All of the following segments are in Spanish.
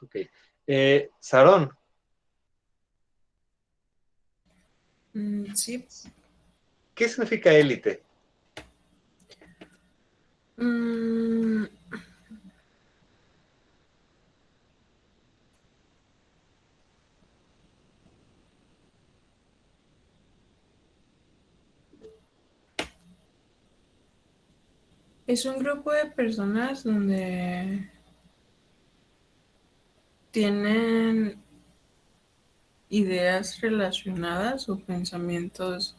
Ok. Sarón, Sí. ¿qué significa élite? Mm, es un grupo de personas donde tienen ideas relacionadas o pensamientos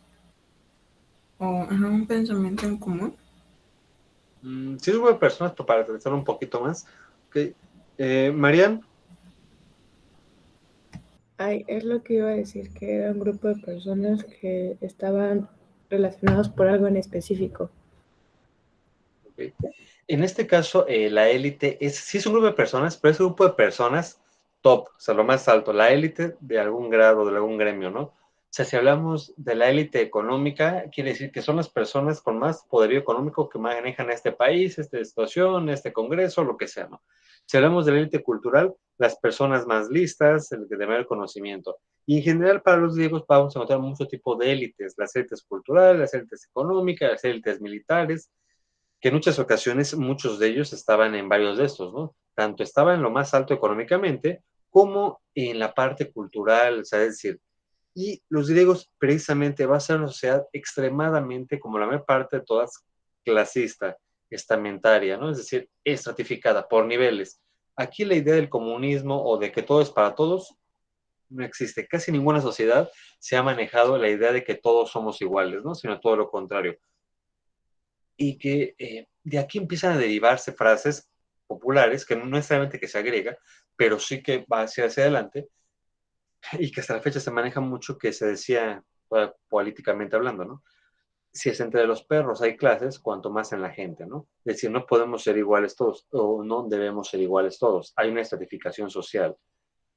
o un pensamiento en común. Sí, es un grupo de personas, pero para aterrizar un poquito más. Ok. Marian, Ay, es lo que iba a decir, que era un grupo de personas que estaban relacionados por algo en específico. ok. En este caso, la élite sí es un grupo de personas, pero es un grupo de personas top, o sea, lo más alto, la élite de algún grado, de algún gremio, ¿no? O sea, si hablamos de la élite económica, quiere decir que son las personas con más poderío económico que manejan este país, esta situación, este congreso, lo que sea, ¿no? Si hablamos de la élite cultural, las personas más listas, el de mayor conocimiento. Y en general, para los griegos vamos a encontrar mucho tipo de élites, las élites culturales, las élites económicas, las élites militares, que en muchas ocasiones muchos de ellos estaban en varios de estos, ¿no? Tanto estaban en lo más alto económicamente como en la parte cultural, o sea, es decir, y los griegos precisamente va a ser una sociedad extremadamente, como la mayor parte de todas, clasista, estamentaria, ¿no? Es decir, estratificada por niveles. Aquí la idea del comunismo o de que todo es para todos no existe. Casi ninguna sociedad se ha manejado la idea de que todos somos iguales, ¿no? Sino todo lo contrario, y que de aquí empiezan a derivarse frases populares, que no necesariamente que se agrega, pero sí que va hacia adelante, y que hasta la fecha se maneja mucho, que se decía políticamente hablando, ¿no? Si es entre los perros hay clases, cuanto más en la gente, ¿no? Es decir, no podemos ser iguales todos, o no debemos ser iguales todos. Hay una estratificación social.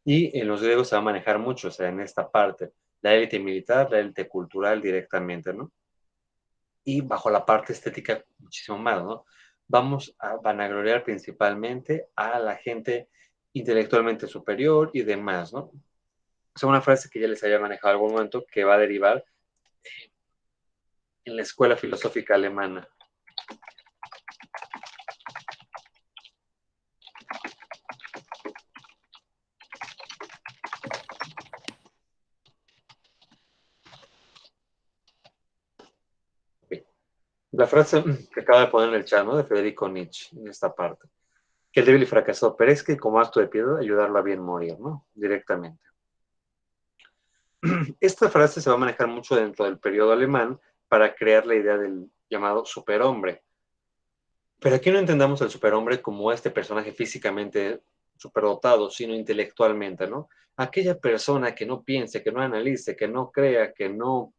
Y en los griegos se va a manejar mucho, o sea, en esta parte, la élite militar, la élite cultural directamente, ¿no? Y bajo la parte estética muchísimo más, ¿no? Vamos a vanagloriar principalmente a la gente intelectualmente superior y demás, ¿no? Es una frase que ya les había manejado en algún momento que va a derivar en la escuela filosófica alemana. La frase que acaba de poner en el chat, ¿no? De Federico Nietzsche, en esta parte. Que el débil y fracasado perezca y como acto de piedad ayudarlo a bien morir, ¿no? Directamente. Esta frase se va a manejar mucho dentro del periodo alemán para crear la idea del llamado superhombre. Pero aquí no entendamos al superhombre como este personaje físicamente superdotado, sino intelectualmente, ¿no? Aquella persona que no piense, que no analice, que no crea, que no,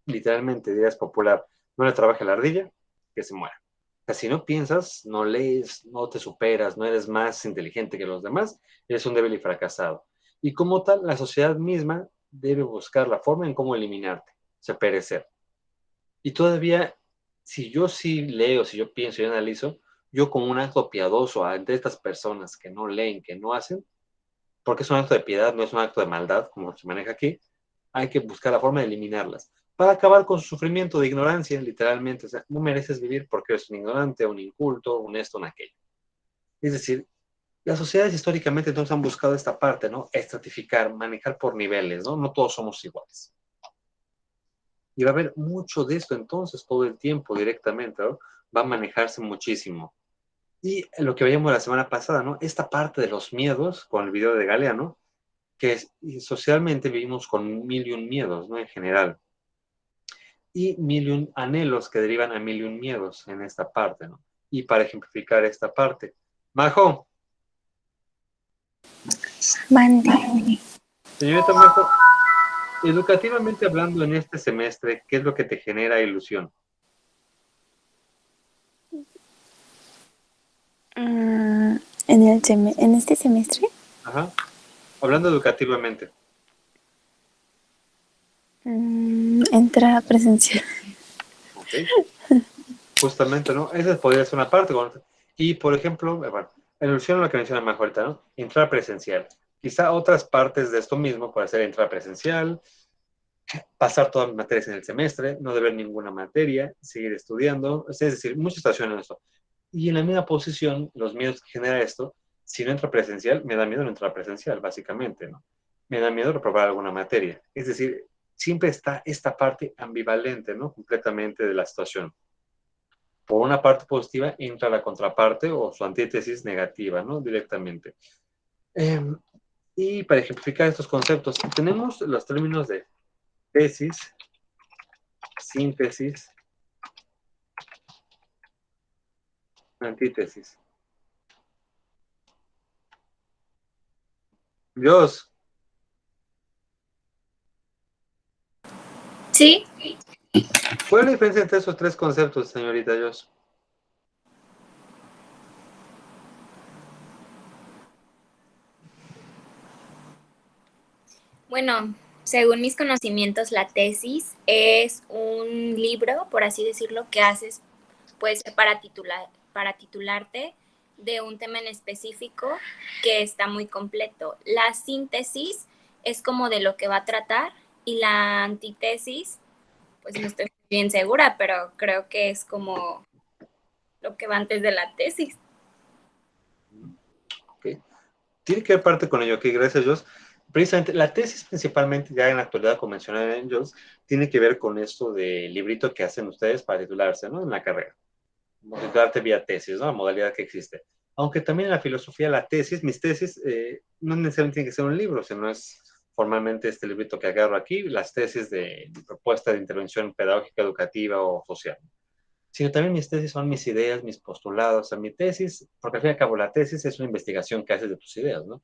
literalmente, dirías popular, no le trabaje la ardilla, que se muera. O sea, si no piensas, no lees, no te superas, no eres más inteligente que los demás, eres un débil y fracasado. Y como tal, la sociedad misma debe buscar la forma en cómo eliminarte, o sea, perecer. Y todavía, si yo sí leo, si yo pienso y analizo, yo como un acto piadoso ante estas personas que no leen, que no hacen, porque es un acto de piedad, no es un acto de maldad, como se maneja aquí, hay que buscar la forma de eliminarlas, para acabar con su sufrimiento de ignorancia, literalmente. O sea, no mereces vivir porque eres un ignorante, un inculto, un esto, un aquello. Es decir, las sociedades históricamente entonces han buscado esta parte, ¿no? Estratificar, manejar por niveles, ¿no? No todos somos iguales. Y va a haber mucho de esto entonces todo el tiempo directamente, ¿no? Va a manejarse muchísimo. Y lo que veíamos la semana pasada, ¿no? Esta parte de los miedos con el video de Galeano, que es, socialmente vivimos con mil y un miedos, ¿no? En general. Y mil y un anhelos que derivan a mil y un miedos en esta parte, ¿no? Y para ejemplificar esta parte. Majo, Mande. señorita Majo, educativamente hablando en este semestre, ¿qué es lo que te genera ilusión? En este semestre, Ajá. Hablando educativamente. entrar a presencial. Ok. Justamente, ¿no? Esa podría ser una parte. Y, por ejemplo, bueno, en alusión a lo que menciona Majo ahorita, ¿no? Intrapresencial. Quizá otras partes de esto mismo puede ser intrapresencial, pasar todas las materias en el semestre, no deber ninguna materia, seguir estudiando, es decir, muchas situaciones en eso. Y en la misma posición, los miedos que genera esto, si no entra presencial, me da miedo no entrar presencial, básicamente, ¿no? Me da miedo reprobar alguna materia. Es decir, siempre está esta parte ambivalente, ¿no? Completamente de la situación. Por una parte positiva entra la contraparte o su antítesis negativa, ¿no? Directamente. Eh, y para ejemplificar estos conceptos, tenemos los términos de tesis, síntesis, antítesis. Dios, Sí, ¿cuál es la diferencia entre esos tres conceptos, señorita Dios? bueno, según mis conocimientos, la tesis es un libro, por así decirlo, que haces pues para titularte de un tema en específico que está muy completo. La síntesis es como de lo que va a tratar y la antítesis, pues no estoy bien segura, pero creo que es como lo que va antes de la tesis. Okay. Tiene que ver parte con ello, ok, gracias Dios. Precisamente la tesis principalmente ya en la actualidad convencional en Dios tiene que ver con esto del librito que hacen ustedes para titularse, ¿no? En la carrera. Titularte vía tesis, ¿no? La modalidad que existe. Aunque también en la filosofía la tesis, mis tesis, no necesariamente tiene que ser un libro, sino es formalmente este librito que agarro aquí, las tesis de propuesta de intervención pedagógica, educativa o social. Sino también mis tesis son mis ideas, mis postulados. O sea, mi tesis, porque al fin y al cabo la tesis es una investigación que haces de tus ideas, ¿no?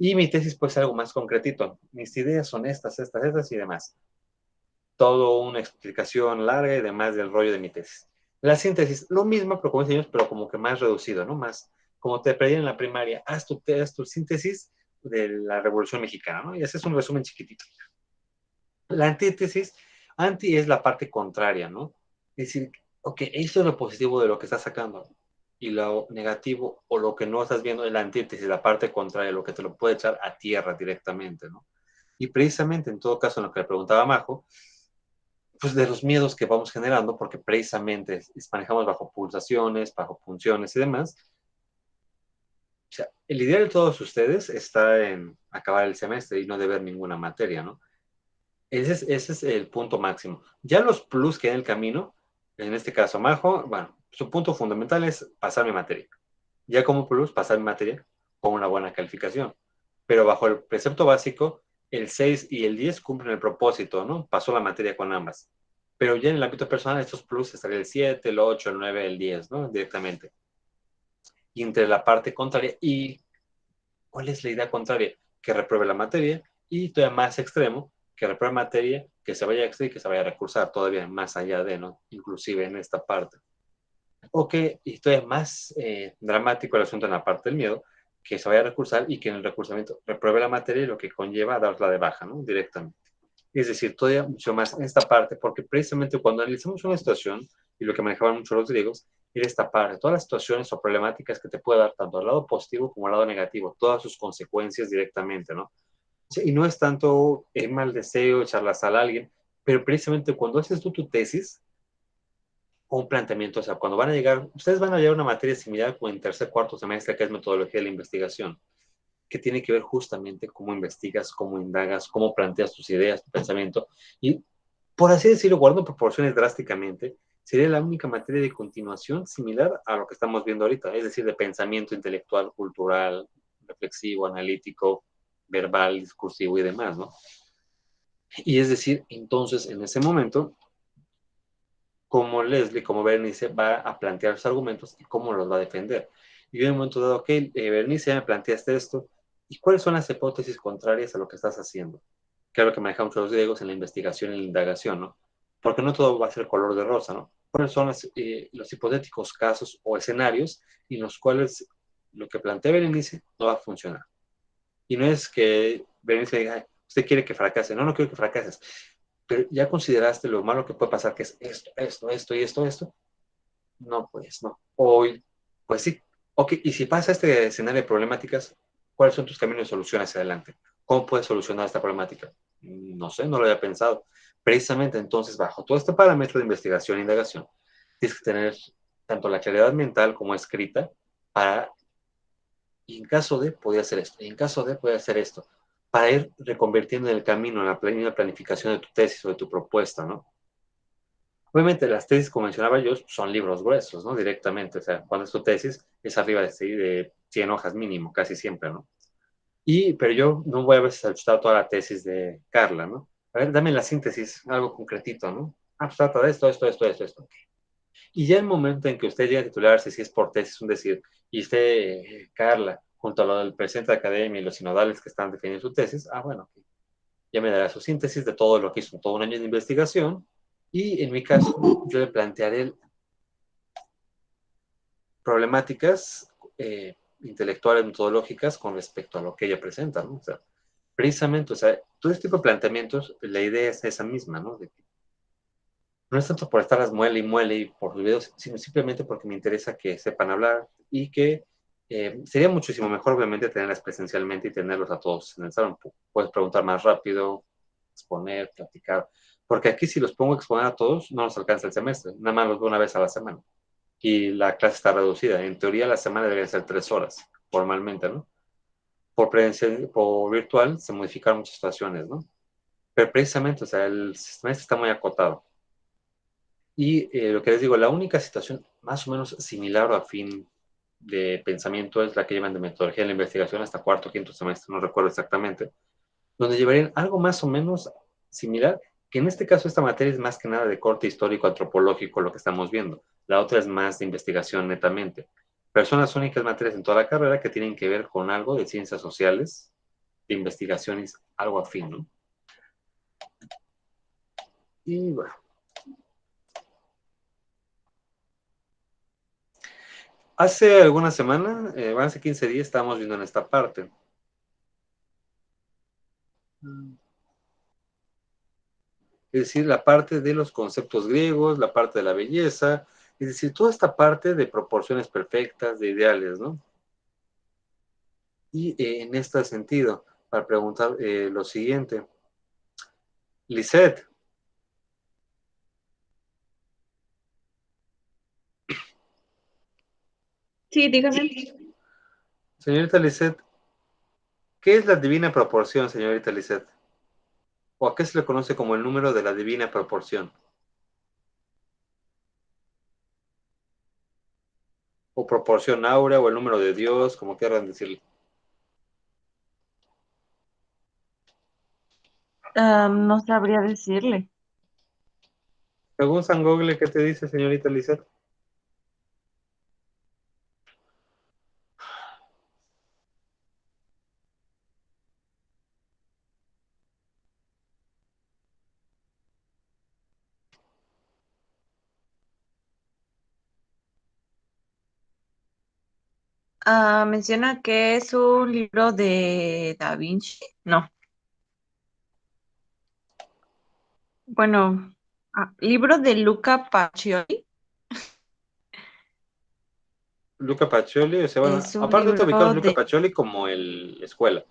Y mi tesis puede ser algo más concretito. Mis ideas son estas y demás. Todo una explicación larga y demás del rollo de mi tesis. La síntesis, lo mismo, pero como decimos, pero como que más reducido, ¿no? Más, como te pedían en la primaria, haz tu síntesis de la Revolución Mexicana, ¿no? Y ese es un resumen chiquitito. La antítesis, anti es la parte contraria, ¿no? Es decir, ok, esto es lo positivo de lo que estás sacando y lo negativo o lo que no estás viendo es la antítesis, la parte contraria, lo que te lo puede echar a tierra directamente, ¿no? Y precisamente en todo caso, en lo que le preguntaba Majo, pues de los miedos que vamos generando, porque precisamente manejamos bajo pulsaciones, bajo funciones y demás. O sea, el ideal de todos ustedes está en acabar el semestre y no deber ninguna materia, ¿no? Ese es el punto máximo. Ya los plus que hay en el camino, en este caso Majo, bueno, su punto fundamental es pasar mi materia. Ya como plus, pasar mi materia con una buena calificación. Pero bajo el precepto básico, el 6 y el 10 cumplen el propósito, ¿no? Pasó la materia con ambas. Pero ya en el ámbito personal, estos plus estaría el 7, el 8, el 9, el 10, ¿no? Directamente. Y entre la parte contraria, ¿y cuál es la idea contraria? Que repruebe la materia y todavía más extremo, que repruebe materia, que se vaya a extra y que se vaya a recursar todavía más allá de, ¿no? Inclusive en esta parte. O que, y todavía más dramático el asunto en la parte del miedo, que se vaya a recursar y que en el recursamiento repruebe la materia y lo que conlleva a darla de baja, ¿no? Directamente. Es decir, todavía mucho más en esta parte, porque precisamente cuando analizamos una situación, y lo que manejaban mucho los griegos, era esta parte, todas las situaciones o problemáticas que te puede dar tanto al lado positivo como al lado negativo, todas sus consecuencias directamente, ¿no? Y no es tanto el mal deseo, echarla sal a alguien, pero precisamente cuando haces tú tu tesis, o un planteamiento, o sea, cuando van a llegar, ustedes van a llevar una materia similar como en tercer, cuarto semestre, que es metodología de la investigación, que tiene que ver justamente cómo investigas, cómo indagas, cómo planteas tus ideas, tu pensamiento, y por así decirlo, guardando proporciones drásticamente, sería la única materia de continuación similar a lo que estamos viendo ahorita, es decir, de pensamiento intelectual, cultural, reflexivo, analítico, verbal, discursivo y demás, ¿no? Y es decir, entonces, en ese momento, cómo Leslie, como Bernice, va a plantear sus argumentos y cómo los va a defender. Y yo en un momento dado, ok, Bernice, me planteaste esto, ¿y cuáles son las hipótesis contrarias a lo que estás haciendo? Que es lo que manejan mucho los griegos en la investigación y la indagación, ¿no? Porque no todo va a ser color de rosa, ¿no? ¿Cuáles son los hipotéticos casos o escenarios en los cuales lo que plantea Berenice no va a funcionar? Y no es que Berenice diga, usted quiere que fracase. No, no quiero que fracases. Pero ya consideraste lo malo que puede pasar, que es esto y esto. No, pues no. Hoy, pues sí. Ok, y si pasa este escenario de problemáticas, ¿cuáles son tus caminos de solución hacia adelante? ¿Cómo puedes solucionar esta problemática? No sé, no lo había pensado. Precisamente entonces, bajo todo este parámetro de investigación e indagación, tienes que tener tanto la claridad mental como escrita para, y en caso de, podía hacer esto, y en caso de, podía hacer esto, para ir reconvirtiendo en el camino, en la planificación de tu tesis o de tu propuesta, ¿no? Obviamente las tesis, como mencionaba yo, son libros gruesos, ¿no? Directamente, o sea, cuando es tu tesis, es arriba de 100 hojas mínimo, casi siempre, ¿no? Pero yo no voy a veces a chutar toda la tesis de Carla, ¿no? A ver, dame la síntesis, algo concretito, ¿no? Ah, pues trata de esto. Y ya el momento en que usted llegue a titularse, si es por tesis, un decir, y esté Carla, junto a lo del presidente de la academia y los sinodales que están definiendo su tesis, bueno, ya me dará su síntesis de todo lo que hizo, todo un año de investigación, y en mi caso, yo le plantearé problemáticas intelectuales, metodológicas con respecto a lo que ella presenta, ¿no? O sea, precisamente, o sea, todo este tipo de planteamientos, la idea es esa misma, ¿no? De que no es tanto por estarlas muele y muele y por sus videos, sino simplemente porque me interesa que sepan hablar y que sería muchísimo mejor, obviamente, tenerlas presencialmente y tenerlos a todos en el salón. Puedes preguntar más rápido, exponer, platicar, porque aquí si los pongo a exponer a todos, no nos alcanza el semestre, nada más los veo una vez a la semana y la clase está reducida. En teoría, la semana debería ser 3 horas, formalmente, ¿no? Por virtual se modificaron muchas situaciones, ¿no? Pero precisamente, o sea, el semestre está muy acotado. Y lo que les digo, la única situación más o menos similar o afín de pensamiento es la que llevan de metodología de la investigación hasta cuarto o quinto semestre, no recuerdo exactamente, donde llevarían algo más o menos similar, que en este caso esta materia es más que nada de corte histórico antropológico, lo que estamos viendo. La otra es más de investigación netamente. Pero son las únicas materias en toda la carrera que tienen que ver con algo de ciencias sociales, de investigaciones, algo afín, ¿no? Y bueno, hace alguna semana, hace 15 días, estábamos viendo en esta parte. Es decir, la parte de los conceptos griegos, la parte de la belleza, es decir, toda esta parte de proporciones perfectas, de ideales, ¿no? Y en este sentido, para preguntar lo siguiente, Lisette, Sí, dígame. señorita Lisette, ¿qué es la divina proporción, señorita Lisette? ¿O a qué se le conoce como el número de la divina proporción? O proporción áurea, o el número de Dios, como quieran decirle. No sabría decirle. Según San Google, ¿qué te dice, señorita Lisette? Menciona que es un libro de Da Vinci. No, bueno, libro de Luca Pacioli. Luca Pacioli, o sea, bueno, Es un aparte te ubicamos libro Luca de... Pacioli como el escuela.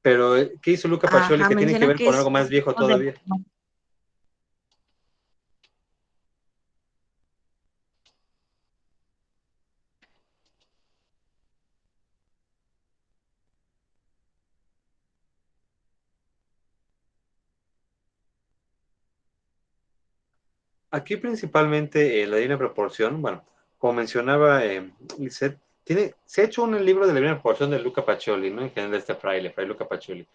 Pero, ¿qué hizo Luca Pacioli Ajá, que tiene que menciona ver que con es algo más un viejo libro de... todavía? Aquí principalmente la divina proporción, bueno, como mencionaba Lisette, se ha hecho un libro de la divina proporción de Luca Pacioli, ¿no? En general de este Fray Luca Pacioli.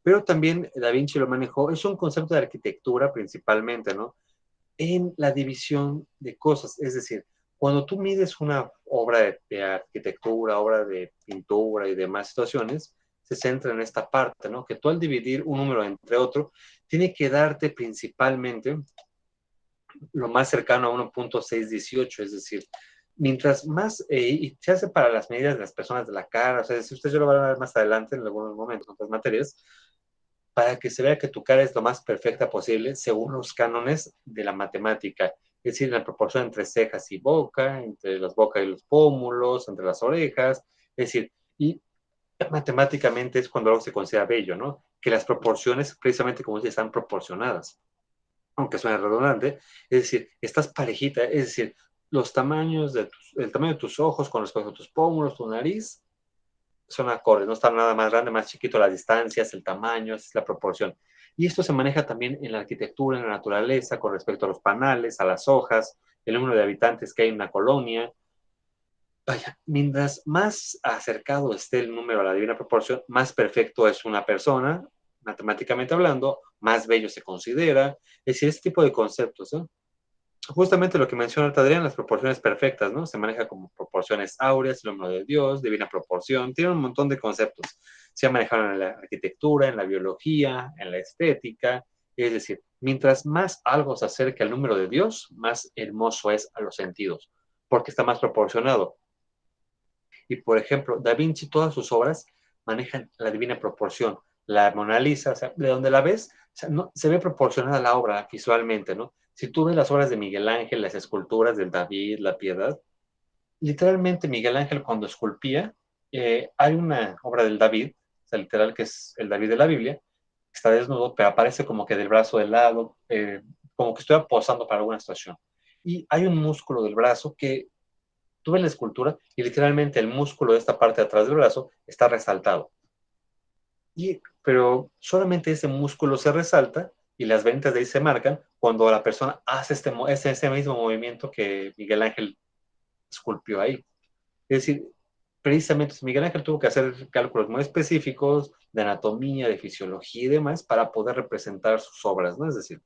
Pero también Da Vinci lo manejó, es un concepto de arquitectura principalmente, ¿no? En la división de cosas, es decir, cuando tú mides una obra de arquitectura, obra de pintura y demás situaciones, se centra en esta parte, ¿no? Que tú al dividir un número entre otro, tiene que darte principalmente lo más cercano a 1.618, es decir, mientras más, y se hace para las medidas de las personas de la cara, o sea, si usted yo lo va a ver más adelante en algunos momentos, en otras materias, para que se vea que tu cara es lo más perfecta posible según los cánones de la matemática es decir, la proporción entre cejas y boca, entre las bocas y los pómulos, entre las orejas, es decir, y matemáticamente es cuando algo se considera bello, ¿no? Que las proporciones, precisamente como dice, están proporcionadas, aunque suene redundante, es decir, estás parejita, es decir, los tamaños el tamaño de tus ojos con respecto a tus pómulos, tu nariz, son acordes, no está nada más grande, más chiquito, las distancias, el tamaño, es la proporción. Y esto se maneja también en la arquitectura, en la naturaleza, con respecto a los panales, a las hojas, el número de habitantes que hay en una colonia. Vaya, mientras más acercado esté el número a la divina proporción, más perfecto es una persona, matemáticamente hablando, más bello se considera. Es decir, este tipo de conceptos, ¿no? Justamente lo que menciona Adrián, las proporciones perfectas, ¿no? Se maneja como proporciones áureas, el número de Dios, divina proporción, tiene un montón de conceptos. Se ha manejado en la arquitectura, en la biología, en la estética, es decir, mientras más algo se acerque al número de Dios, más hermoso es a los sentidos, porque está más proporcionado. Y por ejemplo, Da Vinci, todas sus obras manejan la divina proporción. La Mona Lisa, o sea, de donde la ves, o sea, no, se ve proporcionada la obra visualmente, ¿no? Si tú ves las obras de Miguel Ángel, las esculturas del David, la Piedad, literalmente Miguel Ángel cuando esculpía, hay una obra del David, o sea, literal que es el David de la Biblia, está desnudo, pero aparece como que del brazo del lado, como que estuviera posando para alguna situación. Y hay un músculo del brazo que tú ves la escultura y literalmente el músculo de esta parte de atrás del brazo está resaltado. Pero solamente ese músculo se resalta y las ventas de ahí se marcan cuando la persona hace ese mismo movimiento que Miguel Ángel esculpió ahí. Es decir, precisamente Miguel Ángel tuvo que hacer cálculos muy específicos de anatomía, de fisiología y demás para poder representar sus obras, ¿no? Es decir,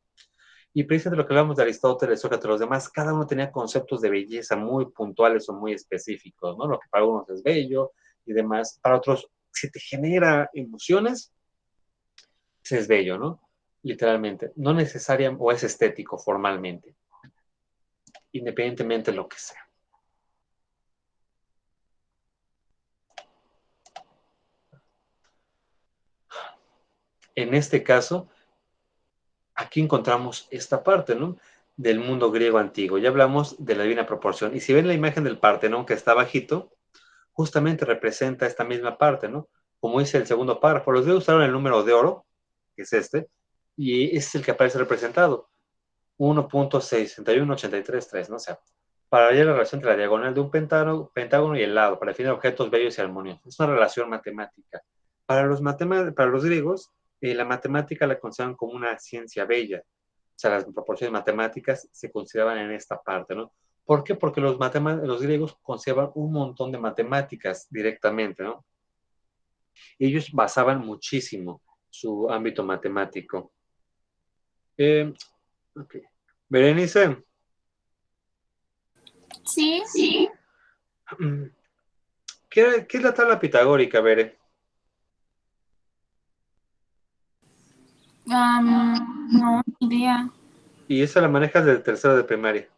y precisamente lo que hablamos de Aristóteles, Sócrates, los demás, cada uno tenía conceptos de belleza muy puntuales o muy específicos, ¿no? Lo que para unos es bello y demás, para otros, si te genera emociones, es bello, ¿no? Literalmente, no necesariamente, o es estético formalmente, independientemente de lo que sea. En este caso, aquí encontramos esta parte, ¿no? Del mundo griego antiguo. Ya hablamos de la divina proporción. Y si ven la imagen del Partenón que está bajito, justamente representa esta misma parte, ¿no? Como dice el segundo párrafo, los griegos usaron el número de oro, que es este, y ese es el que aparece representado, 1.61833, ¿no? O sea, para hallar la relación entre la diagonal de un pentágono y el lado, para definir objetos bellos y armoniosos. Es una relación matemática. Para los griegos, la matemática la consideran como una ciencia bella. O sea, las proporciones matemáticas se consideraban en esta parte, ¿no? ¿Por qué? Porque los griegos consideraban un montón de matemáticas directamente, ¿no? Ellos basaban muchísimo su ámbito matemático. Okay. Berenice, Sí. ¿qué es la tabla pitagórica, Bere? No, ni idea. Y esa la manejas desde tercero de primaria.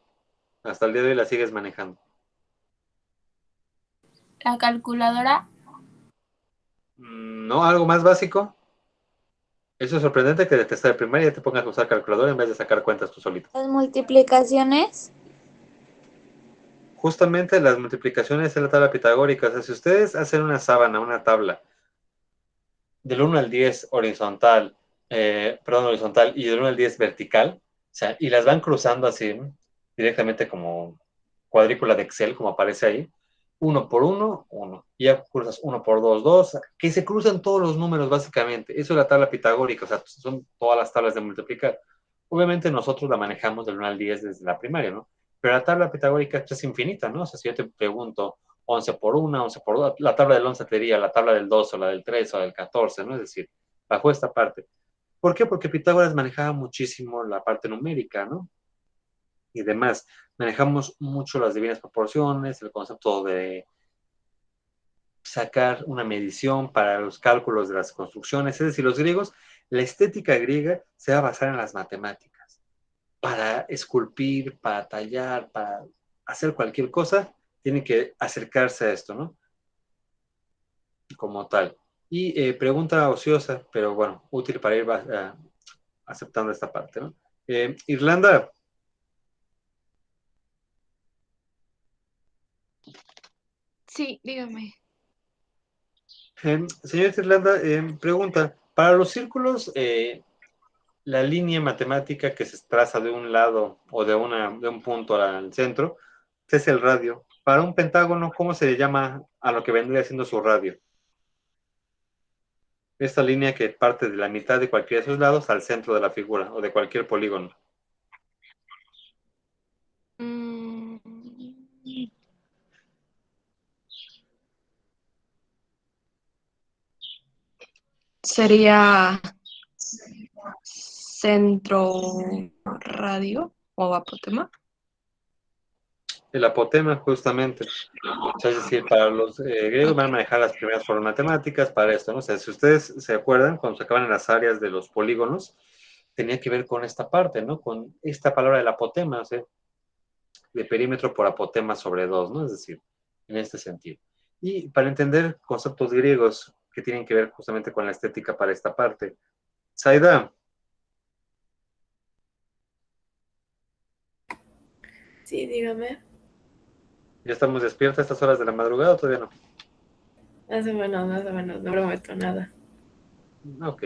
Hasta el día de hoy la sigues manejando. La calculadora. ¿No? ¿Algo más básico? Eso es sorprendente que de tercera de primaria te pongas a usar calculadora en vez de sacar cuentas tú solito. Las multiplicaciones. Justamente las multiplicaciones en la tabla pitagórica. O sea, si ustedes hacen una sábana, una tabla, del 1 al 10 horizontal, horizontal y del 1 al 10 vertical, o sea, y las van cruzando así, ¿no? Directamente como cuadrícula de Excel, como aparece ahí, 1 por 1, 1, y ya cruzas 1 por 2, 2, que se cruzan todos los números básicamente. Eso es la tabla pitagórica, o sea, son todas las tablas de multiplicar. Obviamente nosotros la manejamos del 1 al 10 desde la primaria, ¿no? Pero la tabla pitagórica es infinita, ¿no? O sea, si yo te pregunto 11 por 1, 11 por 2, la tabla del 11 te diría la tabla del 2 o la del 3 o del 14, ¿no? Es decir, bajo esta parte. ¿Por qué? Porque Pitágoras manejaba muchísimo la parte numérica, ¿no? Y demás. Manejamos mucho las divinas proporciones, el concepto de sacar una medición para los cálculos de las construcciones. Es decir, los griegos, la estética griega se va a basar en las matemáticas. Para esculpir, para tallar, para hacer cualquier cosa, tienen que acercarse a esto, ¿no? Como tal. Y pregunta ociosa, pero bueno, útil para ir aceptando esta parte, ¿no? Irlanda, Sí, dígame. Señorita Irlanda, pregunta, para los círculos, la línea matemática que se traza de un lado o de un punto al centro, ese es el radio. Para un pentágono, ¿cómo se le llama a lo que vendría siendo su radio? Esta línea que parte de la mitad de cualquiera de sus lados al centro de la figura o de cualquier polígono. Mm, Sería centro radio o apotema. El apotema, justamente. O sea, es decir, para los griegos van a manejar las primeras formas matemáticas para esto, ¿no? O sea, si ustedes se acuerdan, cuando se acaban en las áreas de los polígonos, tenía que ver con esta parte, ¿no? Con esta palabra del apotema, o sea, de perímetro por apotema sobre 2, ¿no? Es decir, en este sentido. Y para entender conceptos griegos que tienen que ver justamente con la estética para esta parte. Saida, Sí, dígame. ¿ya estamos despiertas a estas horas de la madrugada o todavía no? Más o menos, no prometo nada. Ok.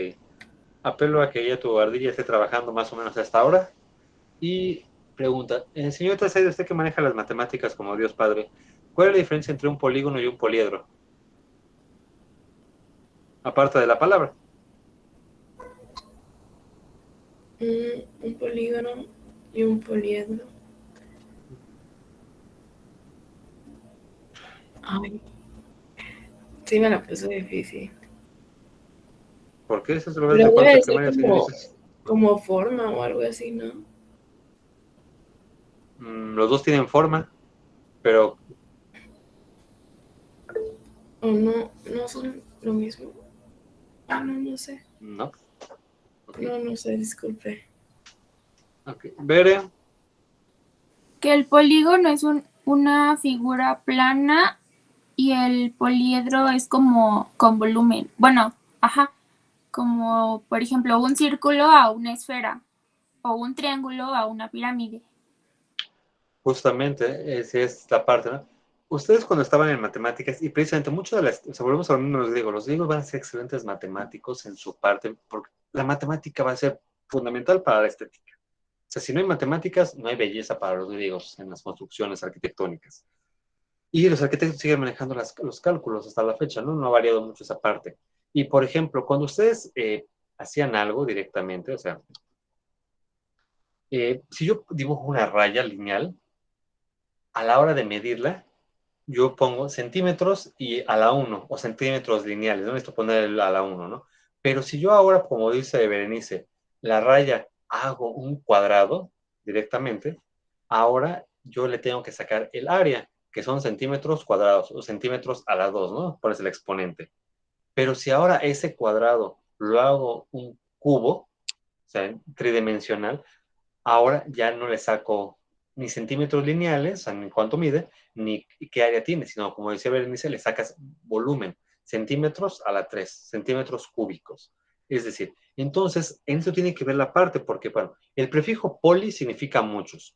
Apelo a que ya tu ardilla esté trabajando más o menos a esta hora. Y pregunta, señorita Saida, usted que maneja las matemáticas como Dios Padre, ¿cuál es la diferencia entre un polígono y un poliedro? Aparte de la palabra. Un polígono y un poliedro. Ay, sí me la puso difícil. ¿Por qué? Eso lo ves de Pero cuarto debe de de ser primaria, señoritas. como forma o algo así, ¿no? Los dos tienen forma, pero O no son lo mismo. Ah, no sé. no. Ok. No sé, disculpe. Ok. Bere, Que el polígono es una figura plana y el poliedro es como con volumen. Bueno, ajá, como por ejemplo un círculo a una esfera o un triángulo a una pirámide. justamente, esa es la parte, ¿no? Ustedes cuando estaban en matemáticas, y precisamente mucho de las, o sea, volvemos a lo mismo los griegos van a ser excelentes matemáticos en su parte, porque la matemática va a ser fundamental para la estética. O sea, si no hay matemáticas, no hay belleza para los griegos en las construcciones arquitectónicas. Y los arquitectos siguen manejando los cálculos hasta la fecha, ¿no? No ha variado mucho esa parte. Y, por ejemplo, cuando ustedes hacían algo directamente, o sea, si yo dibujo una raya lineal, a la hora de medirla, yo pongo centímetros y a la 1, o centímetros lineales, no necesito poner a la 1, ¿no? Pero si yo ahora, como dice Berenice, la raya hago un cuadrado directamente, ahora yo le tengo que sacar el área, que son centímetros cuadrados, o centímetros a la 2, ¿no? Pones el exponente. Pero si ahora ese cuadrado lo hago un cubo, o sea, tridimensional, ahora ya no le saco ni centímetros lineales, o sea, ni cuánto mide, ni qué área tiene, sino como decía Berenice, le sacas volumen, centímetros a la 3, centímetros cúbicos. Es decir, entonces, en esto tiene que ver la parte, porque, bueno, el prefijo poli significa muchos.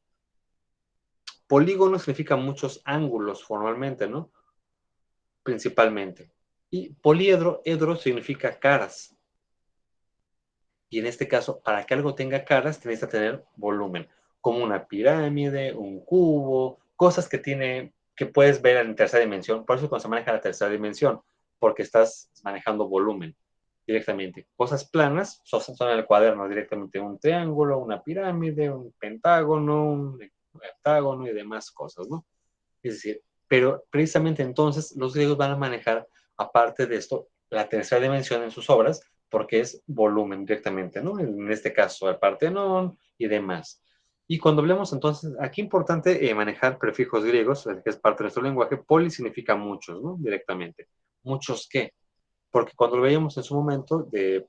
Polígono significa muchos ángulos formalmente, ¿no? Principalmente. Y poliedro, edro significa caras. Y en este caso, para que algo tenga caras, tienes que tener volumen, como una pirámide, un cubo, cosas que puedes ver en tercera dimensión. Por eso cuando se maneja la tercera dimensión, porque estás manejando volumen directamente. Cosas planas son en el cuaderno directamente un triángulo, una pirámide, un pentágono, un heptágono y demás cosas, ¿no? Es decir, pero precisamente entonces los griegos van a manejar, aparte de esto, la tercera dimensión en sus obras, porque es volumen directamente, ¿no? En este caso, el Partenón y demás. Y cuando hablemos entonces, aquí es importante manejar prefijos griegos, que es parte de nuestro lenguaje. Poli significa muchos, ¿no? Directamente. ¿Muchos qué? Porque cuando lo veíamos en su momento de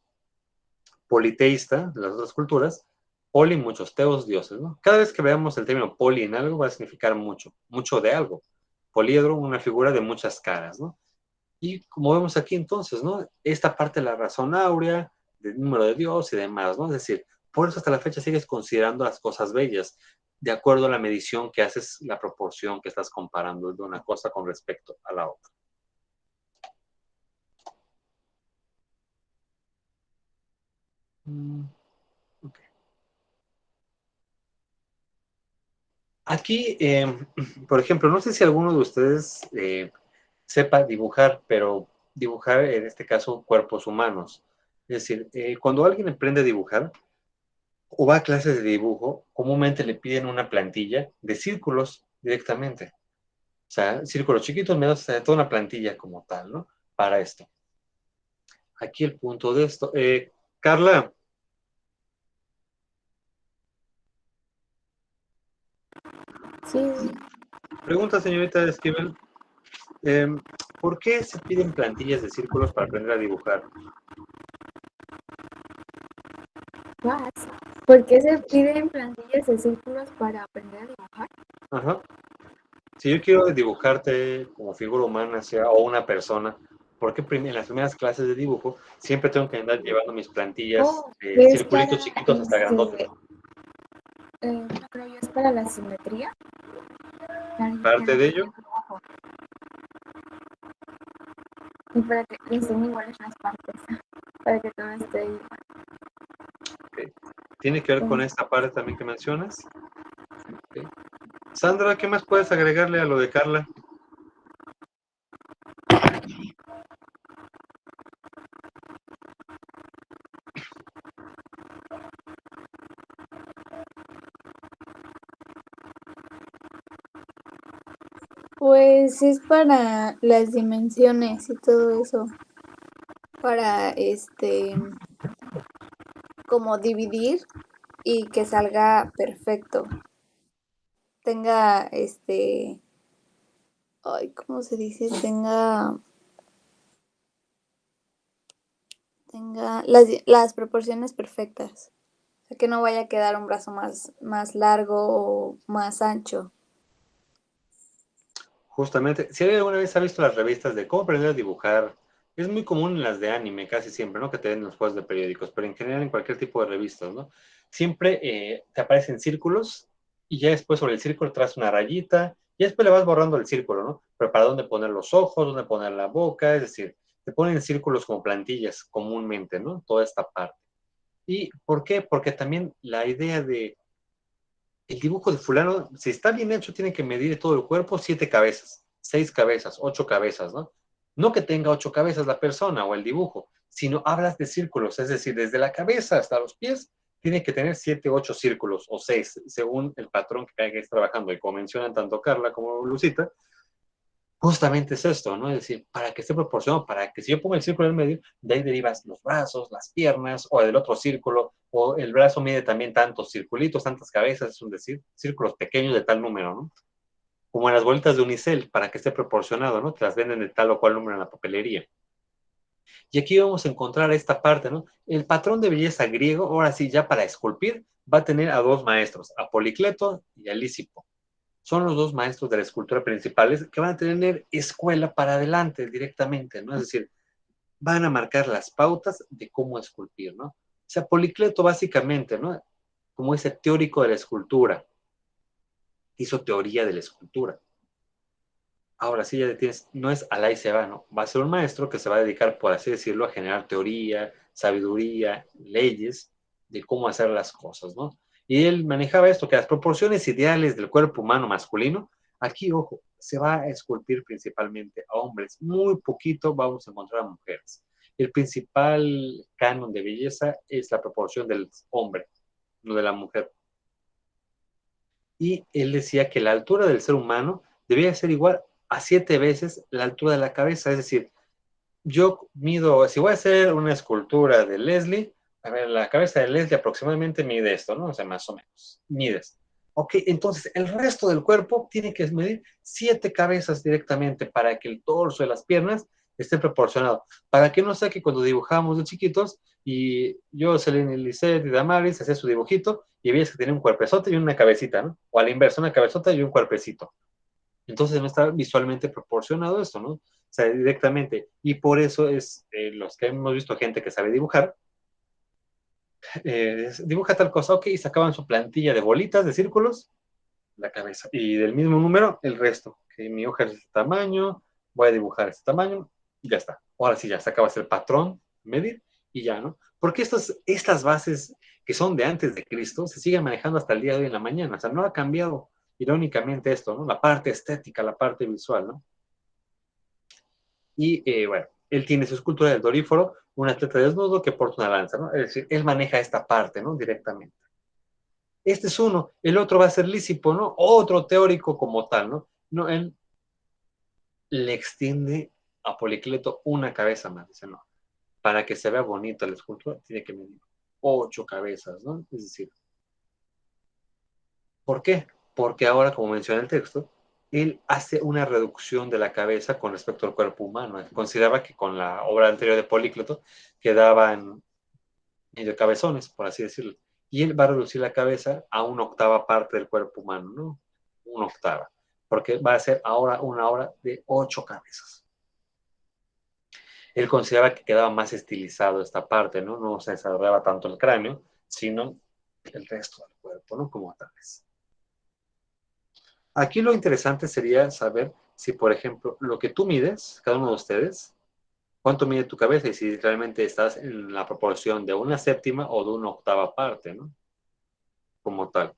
politeísta, de las otras culturas, poli, muchos, teos, dioses, ¿no? Cada vez que veamos el término poli en algo va a significar mucho, mucho de algo. Poliedro, una figura de muchas caras, ¿no? Y como vemos aquí entonces, ¿no? Esta parte de la razón áurea, del número de Dios y demás, ¿no? Es decir, por eso hasta la fecha sigues considerando las cosas bellas. de acuerdo a la medición que haces, la proporción que estás comparando de una cosa con respecto a la otra. Okay. Aquí, por ejemplo, no sé si alguno de ustedes sepa dibujar, pero dibujar en este caso cuerpos humanos. Es decir, cuando alguien aprende a dibujar o va a clases de dibujo, comúnmente le piden una plantilla de círculos directamente. O sea, círculos chiquitos, medios, toda una plantilla como tal, ¿no? Para esto. Aquí el punto de esto. Carla. Sí, Pregunta, señorita Esquivel. ¿Por qué se piden plantillas de círculos para aprender a dibujar? más. ¿Por qué se piden plantillas de círculos para aprender a dibujar? Ajá. Si yo quiero dibujarte como figura humana, sea, o una persona, ¿por qué en las primeras clases de dibujo siempre tengo que andar llevando mis plantillas de Es circulitos para, chiquitos hasta grandotes? no creo yo, es para la simetría. Parte de ello, Y para que estén iguales las partes, para que todo esté igual. okay. ¿Tiene que ver con esta parte también que mencionas? Okay. Sandra, ¿qué más puedes agregarle a lo de Carla? Pues es para las dimensiones y todo eso. Para como dividir y que salga perfecto. Tenga ay, ¿cómo se dice? Tenga las proporciones perfectas. O sea, que no vaya a quedar un brazo más largo o más ancho. Justamente, si alguna vez ha visto las revistas de cómo aprender a dibujar, es muy común en las de anime, casi siempre, ¿no? Que te den los juegos de periódicos, pero en general en cualquier tipo de revistas, ¿no? Siempre te aparecen círculos y ya después sobre el círculo traes una rayita y después le vas borrando el círculo, ¿no? Pero para dónde poner los ojos, dónde poner la boca, es decir, te ponen círculos como plantillas comúnmente, ¿no? Toda esta parte. ¿Y por qué? Porque también la idea de el dibujo de fulano, si está bien hecho, tiene que medir todo el cuerpo 7 cabezas, 6 cabezas, 8 cabezas, ¿no? No que tenga 8 cabezas la persona o el dibujo, sino hablas de círculos, es decir, desde la cabeza hasta los pies, tiene que tener 7, 8 círculos o 6, según el patrón que estés trabajando. Y como mencionan tanto Carla como Lucita, justamente es esto, ¿no? Es decir, para que esté proporcionado, para que si yo pongo el círculo en medio, de ahí derivas los brazos, las piernas, o del otro círculo, o el brazo mide también tantos circulitos, tantas cabezas, es decir, círculos pequeños de tal número, ¿no? Como en las bolitas de unicel, para que esté proporcionado, ¿no? Te las venden de tal o cual número en la papelería. Y aquí vamos a encontrar esta parte, ¿no? El patrón de belleza griego, ahora sí, ya para esculpir, va a tener a dos maestros, a Policleto y a Lísipo. Son los dos maestros de la escultura principales que van a tener escuela para adelante directamente, ¿no? Es decir, van a marcar las pautas de cómo esculpir, ¿no? O sea, Policleto básicamente, ¿no? Como ese teórico de la escultura, hizo teoría de la escultura. Ahora sí, ya tienes, no es al ahí se va, ¿no? Va a ser un maestro que se va a dedicar, por así decirlo, a generar teoría, sabiduría, leyes de cómo hacer las cosas, ¿no? Y él manejaba esto, que las proporciones ideales del cuerpo humano masculino, aquí, ojo, se va a esculpir principalmente a hombres, muy poquito vamos a encontrar a mujeres. El principal canon de belleza es la proporción del hombre, no de la mujer. Y él decía que la altura del ser humano debía ser igual a 7 veces la altura de la cabeza, es decir, yo mido, si voy a hacer una escultura de Leslie, a ver, la cabeza de Leslie aproximadamente mide esto, ¿no? O sea, más o menos, mides. Ok, entonces el resto del cuerpo tiene que medir 7 cabezas directamente para que el torso y las piernas esté proporcionado. Para que no sea que cuando dibujamos de chiquitos, y yo, Selene, Lisette y Damaris, hacía su dibujito y veías que tenía un cuerpezote y una cabecita, ¿no? O a la inversa, una cabezota y un cuerpecito. Entonces no está visualmente proporcionado esto, ¿no? O sea, directamente. Y por eso es, los que hemos visto gente que sabe dibujar, dibuja tal cosa, ok, sacaban su plantilla de bolitas, de círculos, la cabeza. Y del mismo número, el resto. Que mi hoja es de este tamaño, voy a dibujar este tamaño, y ya está. Ahora sí, ya sacabas el patrón, medir, y ya, ¿no? Porque estas bases que son de antes de Cristo se siguen manejando hasta el día de hoy en la mañana. O sea, no ha cambiado irónicamente esto, ¿no? La parte estética, la parte visual, ¿no? Y bueno, él tiene su escultura del Doríforo, un atleta desnudo que porta una lanza, ¿no? Es decir, él maneja esta parte, ¿no? Directamente. Este es uno, el otro va a ser Lísipo, ¿no? Otro teórico como tal, ¿no? No, él le extiende a Policleto una cabeza más, dice, no, para que se vea bonita la escultura, tiene que medir 8 cabezas, ¿no? Es decir, ¿por qué? Porque ahora, como menciona el texto, él hace una reducción de la cabeza con respecto al cuerpo humano. Consideraba que con la obra anterior de Polícleto quedaban medio cabezones, por así decirlo. Y él va a reducir la cabeza a una octava parte del cuerpo humano, ¿no? Una octava. Porque va a ser ahora una obra de 8 cabezas. Él consideraba que quedaba más estilizado esta parte, ¿no? No se desarrollaba tanto el cráneo, sino el resto del cuerpo, ¿no? Como tal vez. Aquí lo interesante sería saber si, por ejemplo, lo que tú mides, cada uno de ustedes, cuánto mide tu cabeza y si realmente estás en la proporción de una séptima o de una octava parte, ¿no? Como tal.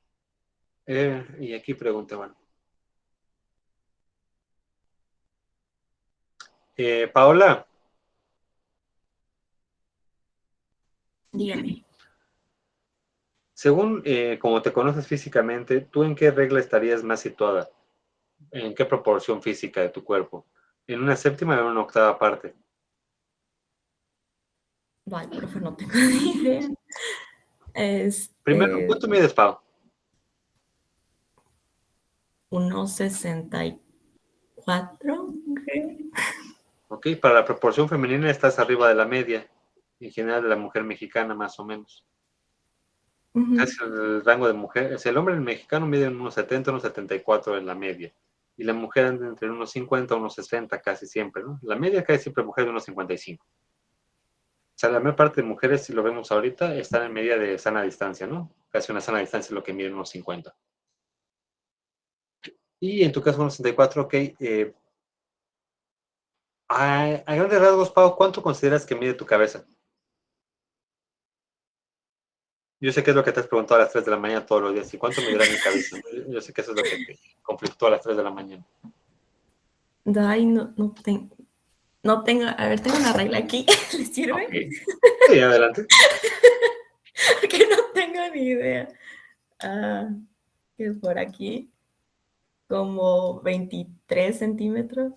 Y aquí pregunta, bueno. Paola, Dígame. según como te conoces físicamente, ¿tú en qué regla estarías más situada? ¿En qué proporción física de tu cuerpo? ¿En una séptima o en una octava parte? Vale, profe, no tengo ni idea. Primero, ¿cuánto mides, Pau? 1,64, creo. Ok, para la proporción femenina estás arriba de la media, en general de la mujer mexicana más o menos. Casi el rango de mujer, el hombre mexicano mide unos 70, unos 74 en la media, y la mujer anda entre unos 50 unos 60 casi siempre, ¿no? La media casi siempre mujer de unos 55. O sea, la mayor parte de mujeres, si lo vemos ahorita, están en media de sana distancia, ¿no? Casi una sana distancia es lo que miden unos 50. Y en tu caso, unos 64, ok. A grandes rasgos, Pau, ¿cuánto consideras que mide tu cabeza? Yo sé que es lo que te has preguntado a las 3 de la mañana todos los días. ¿Y cuánto medirá mi cabeza? Yo sé que eso es lo que te conflictó a las 3 de la mañana. Ay, no tengo, a ver, tengo una regla aquí, ¿le sirve? Okay. Sí, adelante. Que no tengo ni idea. ¿Qué es por aquí? Como 23 centímetros.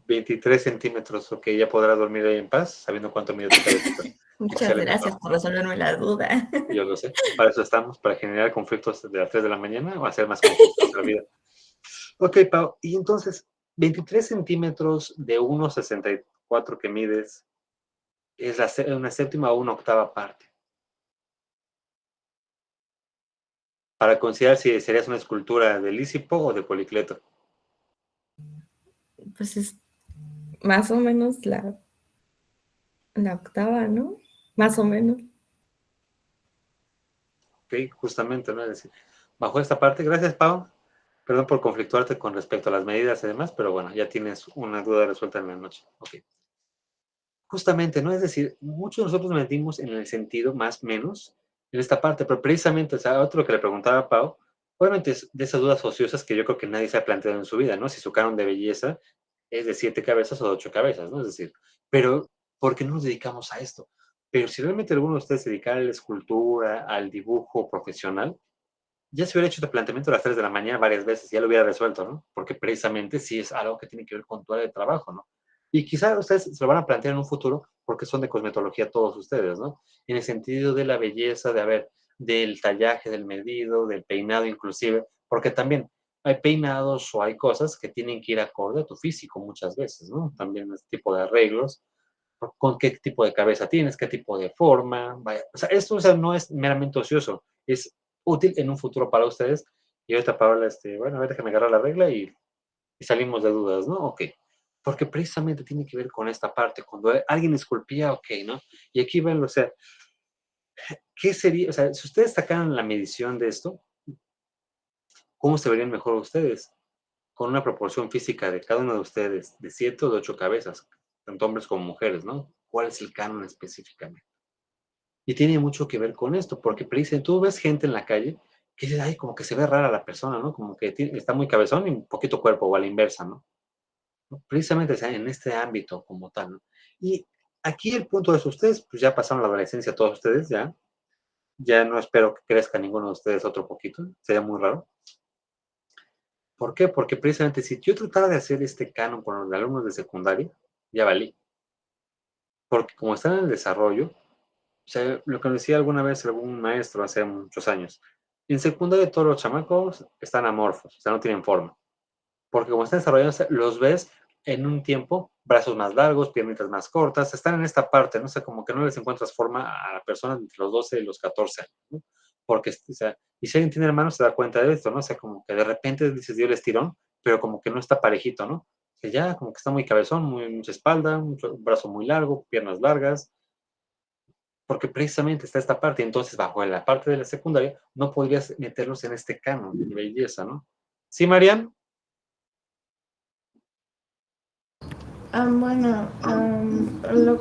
23 centímetros, ok, ya podrás dormir ahí en paz, sabiendo cuánto mide tu cabeza. Muchas Excelente, gracias Pau. por resolverme la duda. Yo lo sé. Para eso estamos, para generar conflictos de las 3 de la mañana o hacer más conflictos en la vida. Ok, Pau, y entonces, 23 centímetros de 1,64 que mides es una séptima o una octava parte. Para considerar si serías una escultura de Lísipo o de Policleto. Pues es más o menos la octava, ¿no? Más o menos. Ok, justamente, ¿no? Es decir, bajo esta parte, gracias, Pau. Perdón por conflictuarte con respecto a las medidas y demás, pero bueno, ya tienes una duda resuelta en la noche. Ok. Justamente, ¿no? Es decir, muchos de nosotros metimos en el sentido más menos en esta parte, pero precisamente, o sea, otro que le preguntaba a Pau, obviamente es de esas dudas ociosas que yo creo que nadie se ha planteado en su vida, ¿no? Si su canon de belleza es de 7 cabezas o de 8 cabezas, ¿no? Es decir, pero ¿por qué no nos dedicamos a esto? Pero si realmente alguno de ustedes se dedicara a la escultura, al dibujo profesional, ya se hubiera hecho este planteamiento a las 3 de la mañana varias veces, ya lo hubiera resuelto, ¿no? Porque precisamente sí es algo que tiene que ver con tu área de trabajo, ¿no? Y quizás ustedes se lo van a plantear en un futuro porque son de cosmetología todos ustedes, ¿no? En el sentido de la belleza, de, a ver, del tallaje, del medido, del peinado inclusive, porque también hay peinados o hay cosas que tienen que ir acorde a tu físico muchas veces, ¿no? También este tipo de arreglos, con qué tipo de cabeza tienes, qué tipo de forma, vaya. O sea, esto o sea, no es meramente ocioso, es útil en un futuro para ustedes. Y ahorita Paola, bueno, a ver, déjame agarrar la regla y salimos de dudas, ¿no? Ok. Porque precisamente tiene que ver con esta parte, cuando alguien esculpía, ok, ¿no? Y aquí ven, o sea, ¿qué sería? O sea, si ustedes sacaran la medición de esto, ¿cómo se verían mejor ustedes? Con una proporción física de cada uno de ustedes de 7 o de 8 cabezas, tanto hombres como mujeres, ¿no? ¿Cuál es el canon específicamente? Y tiene mucho que ver con esto, porque precisamente tú ves gente en la calle que dices, ay, como que se ve rara la persona, ¿no? Como que está muy cabezón y un poquito cuerpo, o a la inversa, ¿no? Precisamente, o sea, en este ámbito como tal, ¿no? Y aquí el punto es, ustedes pues ya pasaron la adolescencia, todos ustedes, ya no espero que crezca ninguno de ustedes otro poquito, sería muy raro. ¿Por qué? Porque precisamente si yo tratara de hacer este canon con los alumnos de secundaria, ya valí. Porque como están en el desarrollo, o sea, lo que decía alguna vez algún maestro hace muchos años, en secundaria todos los chamacos están amorfos, o sea, no tienen forma. Porque como están desarrollados, los ves en un tiempo, brazos más largos, piernitas más cortas, están en esta parte, ¿no? O sea, como que no les encuentras forma a la persona entre los 12 y los 14 años, ¿no? Porque, o sea, y si alguien tiene hermanos se da cuenta de esto, ¿no? O sea, como que de repente dices, dio el estirón, pero como que no está parejito, ¿no? Que ya como que está muy cabezón, mucha espalda, un brazo muy largo, piernas largas, porque precisamente está esta parte, y entonces bajo la parte de la secundaria no podrías meterlos en este canon de belleza, ¿no? ¿Sí, Marian? Bueno,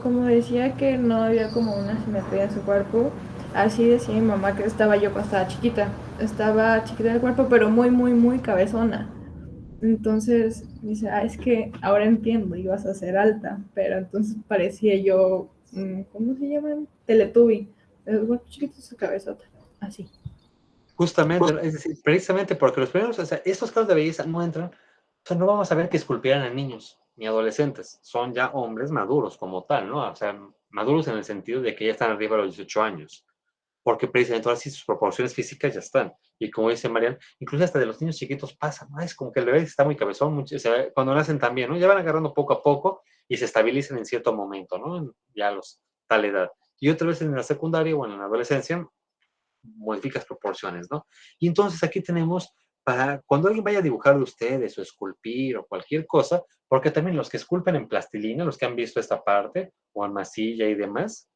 como decía que no había como una simetría en su cuerpo, así decía mi mamá que estaba yo cuando estaba chiquita. Estaba chiquita del cuerpo, pero muy, muy, muy cabezona. Entonces dice, es que ahora entiendo, ibas a ser alta, pero entonces parecía yo, ¿cómo se llaman? Teletubby. El cuerpo chiquito y su cabezota, así. Justamente, es decir, precisamente porque los primeros, o sea, estos casos de belleza no entran, o sea, no vamos a ver que esculpieran a niños ni adolescentes, son ya hombres maduros como tal, ¿no? O sea, maduros en el sentido de que ya están arriba de los 18 años, porque precisamente ahora sí sus proporciones físicas ya están. Y como dice Marian, incluso hasta de los niños chiquitos pasa, ¿no? Es como que el bebé está muy cabezón, o sea, cuando nacen también, ¿no? Ya van agarrando poco a poco y se estabilizan en cierto momento, ¿no? Ya a los tal edad. Y otra vez en la secundaria o en la adolescencia, modificas proporciones, ¿no? Y entonces aquí tenemos, para cuando alguien vaya a dibujar de ustedes o esculpir o cualquier cosa, porque también los que esculpen en plastilina, los que han visto esta parte, o en masilla y demás,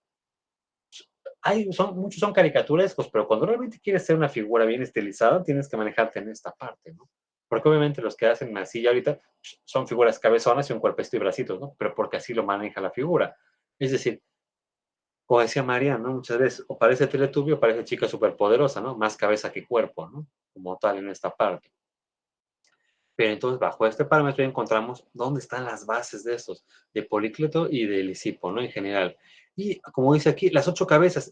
muchos son caricaturescos, pero cuando realmente quieres ser una figura bien estilizada, tienes que manejarte en esta parte, ¿no? Porque obviamente los que hacen masilla ahorita son figuras cabezonas y un cuerpecito y bracitos, ¿no? Pero porque así lo maneja la figura. Es decir, como decía María, ¿no? Muchas veces, o parece Teletubio o parece chica superpoderosa, ¿no? Más cabeza que cuerpo, ¿no? Como tal en esta parte. Pero entonces, bajo este parámetro encontramos dónde están las bases de estos, de Polícleto y de Lisipo, ¿no? En general. Y como dice aquí, las 8 cabezas.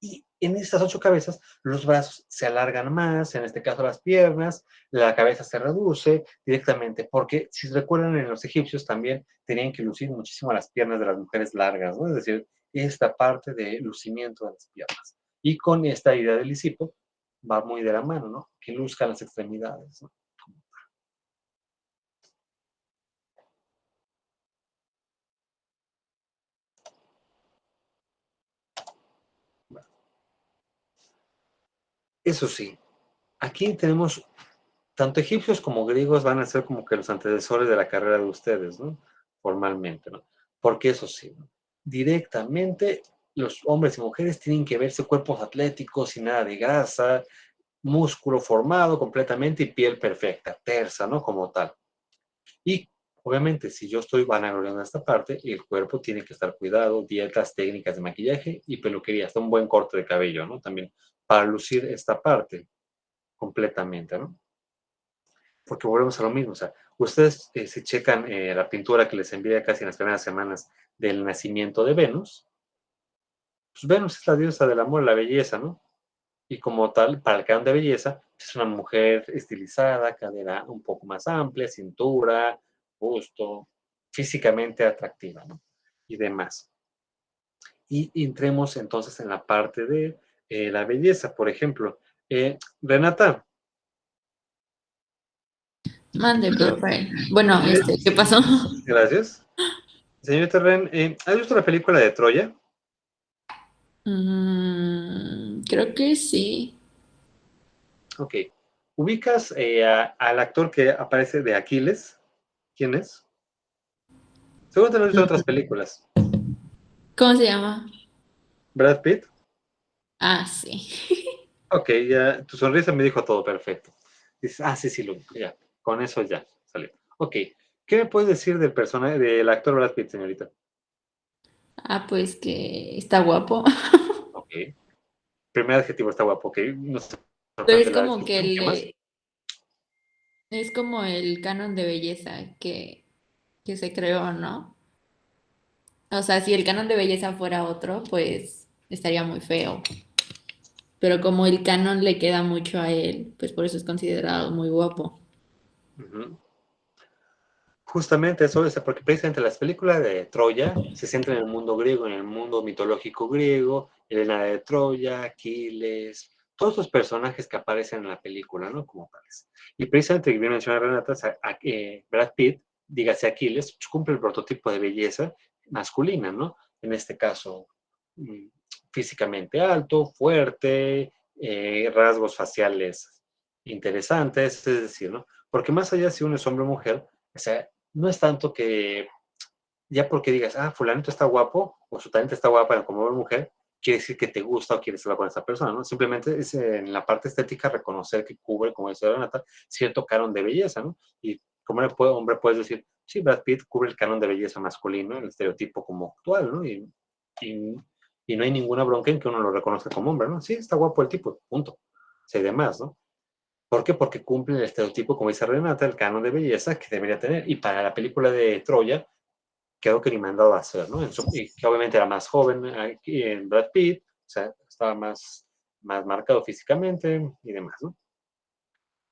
Y en estas 8 cabezas, los brazos se alargan más, en este caso las piernas, la cabeza se reduce directamente, porque si recuerdan en los egipcios también tenían que lucir muchísimo las piernas de las mujeres largas, ¿no? Es decir, esta parte de lucimiento de las piernas. Y con esta idea del Lisipo va muy de la mano, ¿no? Que luzcan las extremidades, ¿no? Eso sí, aquí tenemos, tanto egipcios como griegos van a ser como que los antecesores de la carrera de ustedes, ¿no? Formalmente, ¿no? Porque eso sí, ¿no? Directamente los hombres y mujeres tienen que verse cuerpos atléticos, sin nada de grasa, músculo formado completamente y piel perfecta, tersa, ¿no? Como tal. Y obviamente, si yo estoy vanagloriando esta parte, el cuerpo tiene que estar cuidado, dietas, técnicas de maquillaje y peluquería, hasta un buen corte de cabello, ¿no? También para lucir esta parte completamente, ¿no? Porque volvemos a lo mismo, o sea, ustedes si checan la pintura que les envié casi en las primeras semanas del nacimiento de Venus, pues Venus es la diosa del amor y la belleza, ¿no? Y como tal, para el canon de belleza, es una mujer estilizada, cadera un poco más amplia, cintura, busto, físicamente atractiva, ¿no? Y demás. Y entremos entonces en la parte de la belleza, por ejemplo. Renata. Mande, profe. Bueno, ¿qué pasó? Gracias. Señorita Ren, ¿has visto la película de Troya? Creo que sí. Ok. ¿Ubicas al actor que aparece de Aquiles? ¿Quién es? Seguro lo has visto en otras películas. ¿Cómo se llama? ¿Brad Pitt? Ah, sí. Ok, ya tu sonrisa me dijo todo perfecto. Dices, sí, sí, ya, con eso ya salió. Ok, ¿qué me puedes decir del personaje, del actor Brad Pitt, señorita? Pues que está guapo. Ok, primer adjetivo, está guapo, ok, no sé, Pero es la como que descripción, ¿qué más? es como el canon de belleza que se creó, ¿no? O sea, si el canon de belleza fuera otro, pues estaría muy feo. Pero como el canon le queda mucho a él, pues por eso es considerado muy guapo. Ujú. Justamente eso, porque precisamente las películas de Troya se centran en el mundo griego, en el mundo mitológico griego, Helena de Troya, Aquiles, todos los personajes que aparecen en la película, ¿no? Como tales. Y precisamente, que bien menciona Renata, Brad Pitt, dígase Aquiles, pues, cumple el prototipo de belleza masculina, ¿no? En este caso, mm, físicamente alto, fuerte, rasgos faciales interesantes, es decir, ¿no? Porque más allá si uno es hombre o mujer, o sea, no es tanto que ya porque digas, fulanito está guapo o su talento está guapa como mujer, quiere decir que te gusta o quieres estar con esa persona, ¿no? Simplemente es en la parte estética reconocer que cubre, como decía Renata, cierto canon de belleza, ¿no? Y como hombre puedes decir, sí, Brad Pitt cubre el canon de belleza masculino, el estereotipo como actual, ¿no? Y, y no hay ninguna bronca en que uno lo reconozca como hombre, ¿no? Sí, está guapo el tipo, punto. Sé demás, ¿no? ¿Por qué? Porque cumple el estereotipo, como dice Renata, el canon de belleza que debería tener. Y para la película de Troya, quedó que ni mandado a hacer, ¿no? Y que obviamente era más joven aquí en Brad Pitt, o sea, estaba más marcado físicamente y demás, ¿no?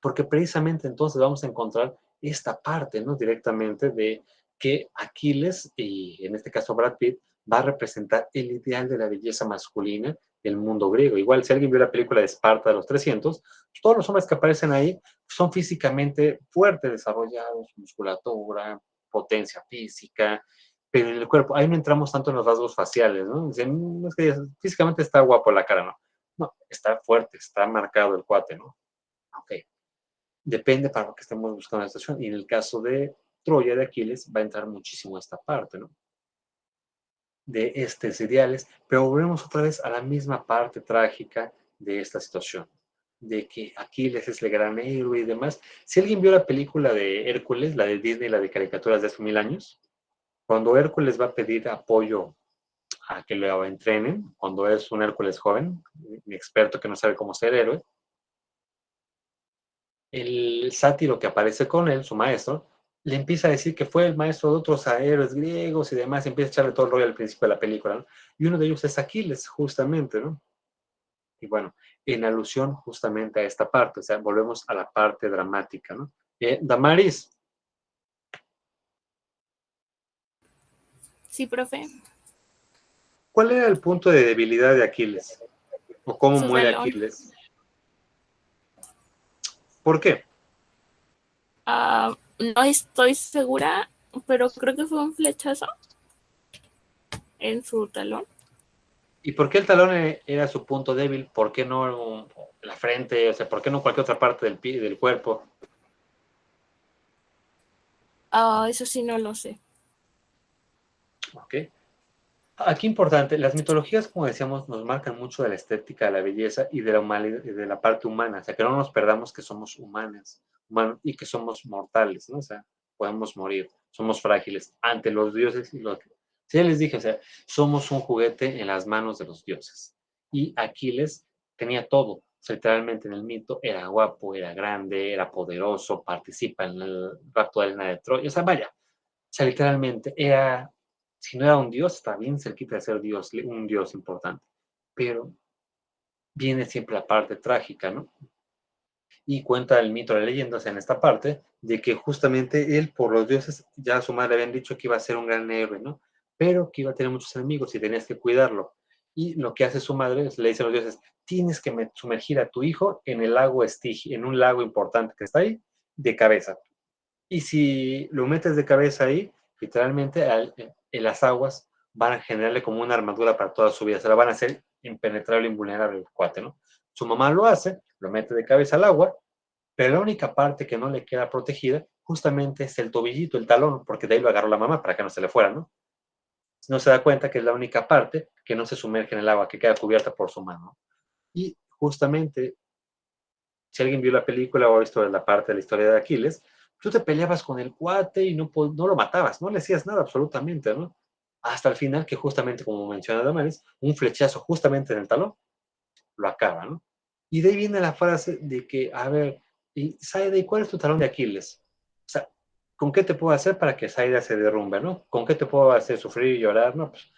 Porque precisamente entonces vamos a encontrar esta parte, ¿no? Directamente de que Aquiles, y en este caso Brad Pitt, va a representar el ideal de la belleza masculina del mundo griego. Igual, si alguien vio la película de Esparta de los 300, todos los hombres que aparecen ahí son físicamente fuertes, desarrollados, musculatura, potencia física, pero en el cuerpo, ahí no entramos tanto en los rasgos faciales, ¿no? Dicen, es que físicamente está guapo la cara, ¿no? No, está fuerte, está marcado el cuate, ¿no? Ok. Depende para lo que estemos buscando la situación. Y en el caso de Troya, de Aquiles, va a entrar muchísimo esta parte, ¿no? De estos ideales, pero volvemos otra vez a la misma parte trágica de esta situación, de que Aquiles es el gran héroe y demás. Si alguien vio la película de Hércules, la de Disney, la de caricaturas de hace 1000 años, cuando Hércules va a pedir apoyo a que lo entrenen, cuando es un Hércules joven, un experto que no sabe cómo ser héroe, el sátiro que aparece con él, su maestro, le empieza a decir que fue el maestro de otros héroes griegos y demás, y empieza a echarle todo el rollo al principio de la película, ¿no? Y uno de ellos es Aquiles, justamente, ¿no? Y bueno, en alusión justamente a esta parte, o sea, volvemos a la parte dramática, ¿no? Damaris, Sí, profe. ¿cuál era el punto de debilidad de Aquiles? ¿O cómo Su muere talón. Aquiles? ¿Por qué? No estoy segura, pero creo que fue un flechazo en su talón. ¿Y por qué el talón era su punto débil? ¿Por qué no la frente? O sea, ¿por qué no cualquier otra parte del pie, del cuerpo? Eso sí no lo sé. ¿Ok? Aquí importante, las mitologías, como decíamos, nos marcan mucho de la estética, de la belleza y de la parte humana. O sea, que no nos perdamos que somos humanos y que somos mortales, ¿no? O sea, podemos morir, somos frágiles ante los dioses. Sí, ya les dije, o sea, somos un juguete en las manos de los dioses. Y Aquiles tenía todo. O sea, literalmente en el mito era guapo, era grande, era poderoso, participa en el rapto de Helena de Troya. O sea, vaya, o sea, literalmente era, si no era un dios, está bien cerquita de ser dios, un dios importante. Pero viene siempre la parte trágica, ¿no? Y cuenta el mito, la leyenda, o sea, en esta parte, de que justamente él, por los dioses, ya a su madre le habían dicho que iba a ser un gran héroe, ¿no? Pero que iba a tener muchos enemigos y tenías que cuidarlo. Y lo que hace su madre es, le dice a los dioses, tienes que sumergir a tu hijo en el lago Estigia, en un lago importante que está ahí, de cabeza. Y si lo metes de cabeza ahí, literalmente en las aguas van a generarle como una armadura para toda su vida. Se la van a hacer impenetrable, invulnerable el cuate, ¿no? Su mamá lo hace, lo mete de cabeza al agua, pero la única parte que no le queda protegida justamente es el tobillito, el talón, porque de ahí lo agarró la mamá para que no se le fuera, ¿no? No se da cuenta que es la única parte que no se sumerge en el agua, que queda cubierta por su mano. Y justamente si alguien vio la película o ha visto la parte de la historia de Aquiles, tú te peleabas con el cuate y no lo matabas, no le hacías nada absolutamente, ¿no? Hasta el final, que justamente, como menciona Damaris, un flechazo justamente en el talón lo acaba, ¿no? Y de ahí viene la frase de que, a ver, y Saida, ¿y cuál es tu talón de Aquiles? O sea, ¿con qué te puedo hacer para que Saida se derrumbe, ¿no? ¿Con qué te puedo hacer sufrir y llorar? No, pues,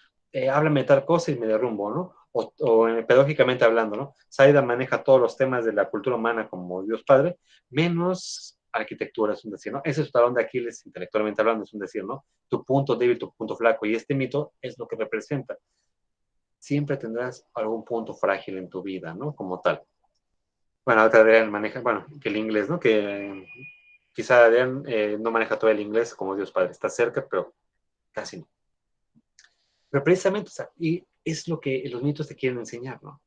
háblame tal cosa y me derrumbo, ¿no? O pedagógicamente hablando, ¿no? Saida maneja todos los temas de la cultura humana como Dios Padre, menos arquitectura, es un decir, ¿no? Ese es tu talón de Aquiles, intelectualmente hablando, es un decir, ¿no? Tu punto débil, tu punto flaco, y este mito es lo que representa. Siempre tendrás algún punto frágil en tu vida, ¿no? Como tal. Bueno, ahorita Adrián maneja, bueno, que el inglés, ¿no? Que quizá Adrián no maneja todo el inglés como Dios Padre, está cerca, pero casi no. Pero precisamente, o sea, y es lo que los mitos te quieren enseñar, ¿no?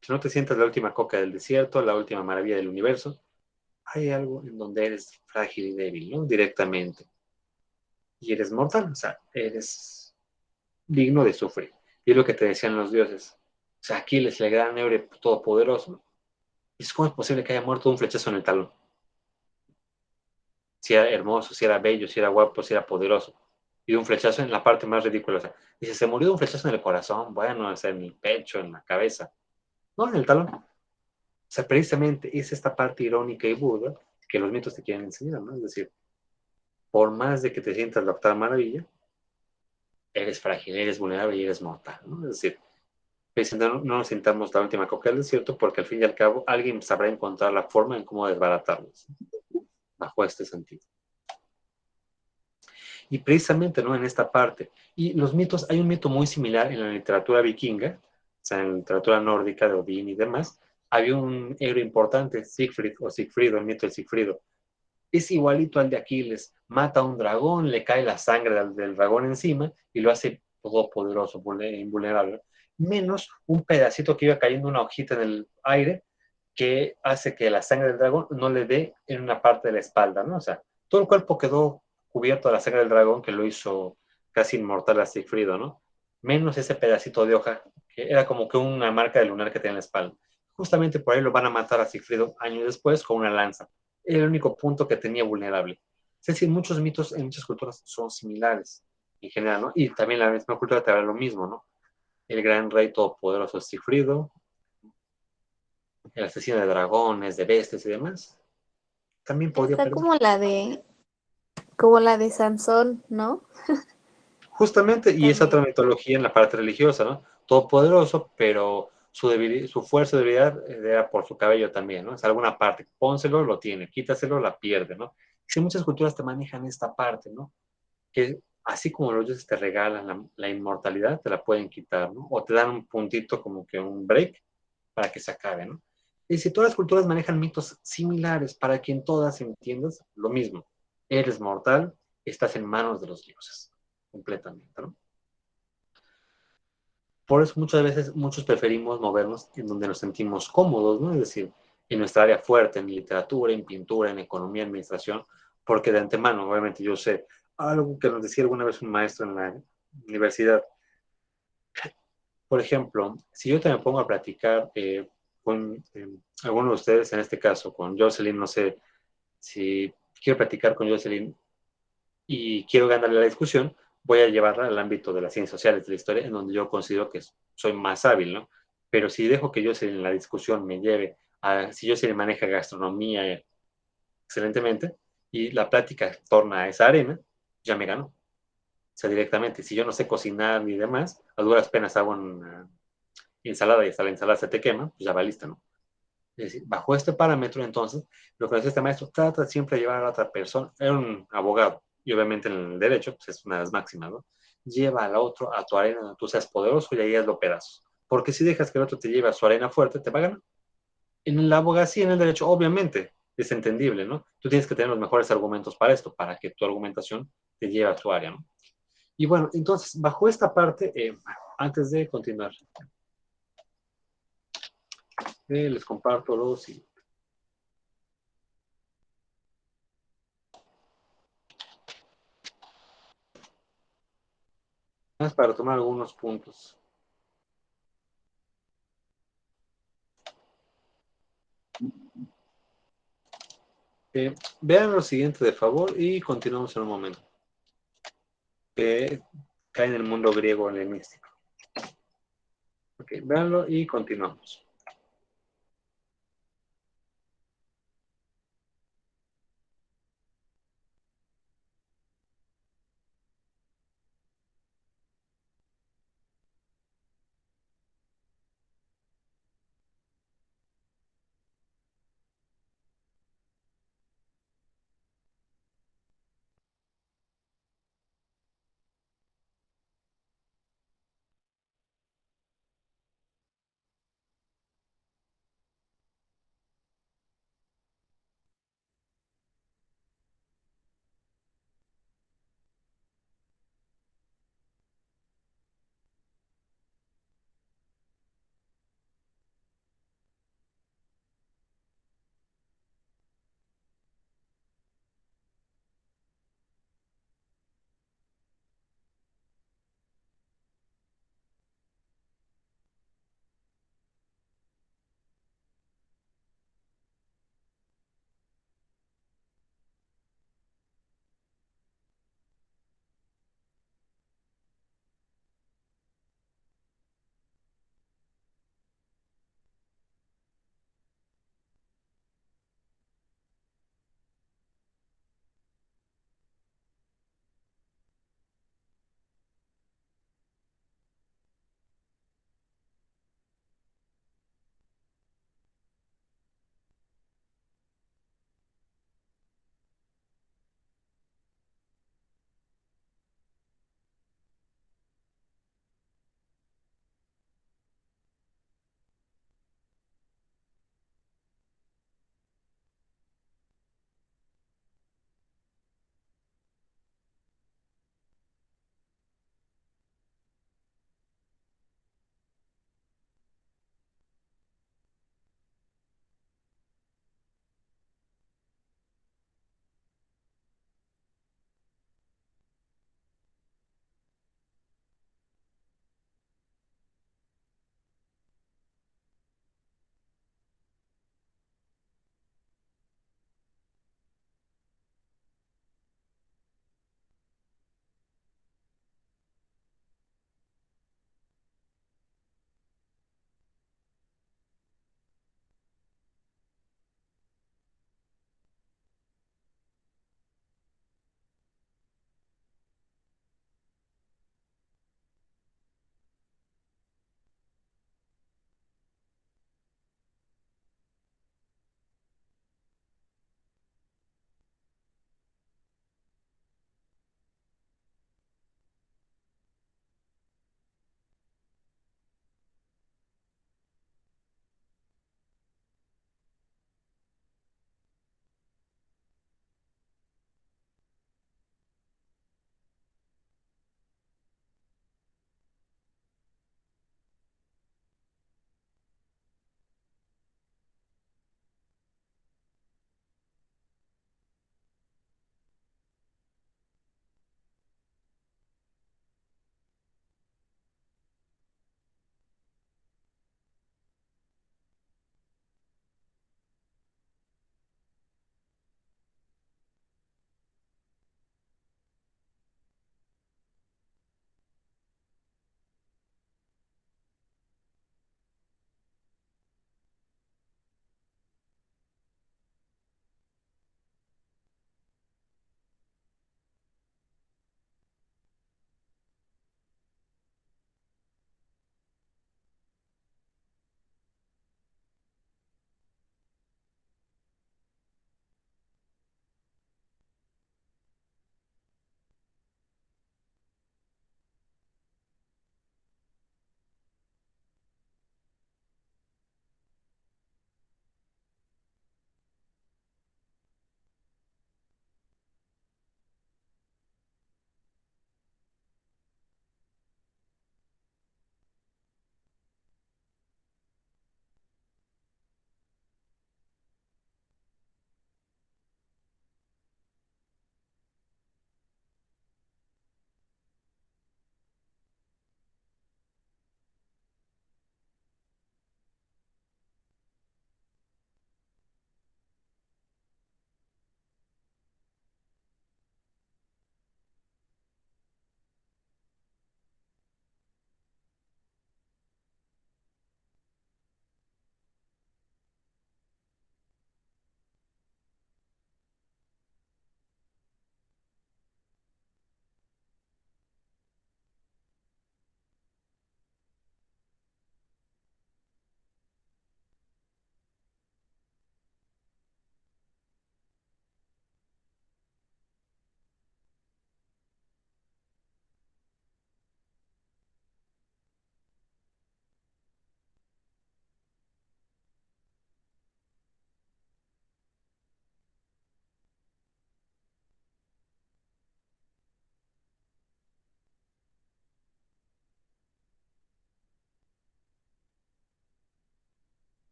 Si no te sientas la última coca del desierto, la última maravilla del universo, hay algo en donde eres frágil y débil, ¿no? Directamente. Y eres mortal, o sea, eres digno de sufrir. Y es lo que te decían los dioses. O sea, Aquiles, el gran héroe todopoderoso, ¿y cómo es posible que haya muerto de un flechazo en el talón? Si era hermoso, si era bello, si era guapo, si era poderoso. Y de un flechazo en la parte más ridícula. O sea, dice, se murió de un flechazo en el corazón, bueno, o sea, en el pecho, en la cabeza. No, en el talón. O sea, precisamente es esta parte irónica y burda que los mitos te quieren enseñar, ¿no? Es decir, por más de que te sientas la octava maravilla, eres frágil, eres vulnerable y eres mortal, ¿no? Es decir, no nos sintamos la última coca del desierto porque al fin y al cabo alguien sabrá encontrar la forma en cómo desbaratarlos, bajo este sentido. Y precisamente, ¿no? En esta parte. Y los mitos, hay un mito muy similar en la literatura vikinga, o sea, en la literatura nórdica de Odín y demás. Había un héroe importante, Siegfried o Sigfrido, el mito de Sigfrido. Es igualito al de Aquiles. Mata a un dragón, le cae la sangre del dragón encima y lo hace todopoderoso, invulnerable. Menos un pedacito que iba cayendo una hojita en el aire que hace que la sangre del dragón no le dé en una parte de la espalda, ¿no? O sea, todo el cuerpo quedó cubierto de la sangre del dragón que lo hizo casi inmortal a Sigfrido, ¿no? Menos ese pedacito de hoja que era como que una marca de lunar que tenía en la espalda. Justamente por ahí lo van a matar a Sigfrido años después con una lanza. Era el único punto que tenía vulnerable. Es decir, muchos mitos en muchas culturas son similares en general, ¿no? Y también la misma cultura te habla lo mismo, ¿no? El gran rey todopoderoso Sigfrido, el asesino de dragones, de bestias y demás, también podría Está perder. como la de Sansón, ¿no? Justamente, y esa otra También. mitología en la parte religiosa, ¿no? Todopoderoso, pero su fuerza y debilidad era por su cabello también, ¿no? Es alguna parte, pónselo, lo tiene, quítaselo, la pierde, ¿no? Y si muchas culturas te manejan esta parte, ¿no? Que así como los dioses te regalan la inmortalidad, te la pueden quitar, ¿no? O te dan un puntito como que un break para que se acabe, ¿no? Y si todas las culturas manejan mitos similares para que en todas entiendas lo mismo. Eres mortal, estás en manos de los dioses, completamente, ¿no? Por eso muchas veces muchos preferimos movernos en donde nos sentimos cómodos, ¿no? Es decir, en nuestra área fuerte, en literatura, en pintura, en economía, administración, porque de antemano, obviamente yo sé algo que nos decía alguna vez un maestro en la universidad. Por ejemplo, si yo te me pongo a platicar con alguno de ustedes, en este caso con Jocelyn, no sé si quiero platicar con Jocelyn y quiero ganarle la discusión, voy a llevarla al ámbito de las ciencias sociales, de la historia, en donde yo considero que soy más hábil, ¿no? Pero si dejo que Jocelyn en la discusión me lleve a, si Jocelyn maneja gastronomía excelentemente y la plática torna a esa arena, ya me ganó. O sea, directamente, si yo no sé cocinar ni demás, a duras penas hago una ensalada y hasta la ensalada se te quema, pues ya va lista, ¿no? Es decir, bajo este parámetro, entonces, lo que hace este maestro trata siempre de llevar a la otra persona, era un abogado, y obviamente en el derecho, pues es una de las máximas, ¿no? Lleva al otro a tu arena donde tú seas poderoso y ahí hazlo pedazos. Porque si dejas que el otro te lleve a su arena fuerte, te va a ganar. En la abogacía, en el derecho, obviamente, es entendible, ¿no? Tú tienes que tener los mejores argumentos para esto, para que tu argumentación te lleve a tu área, ¿no? Y bueno, entonces, bajo esta parte, antes de continuar, les comparto los más para tomar algunos puntos. Vean lo siguiente de favor y continuamos en un momento. Cae en el mundo griego helenístico. Ok, véanlo y continuamos.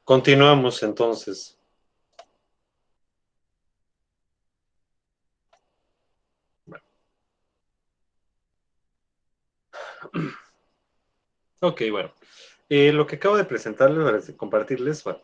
Continuamos entonces. Ok, bueno. Lo que acabo de presentarles, compartirles, bueno,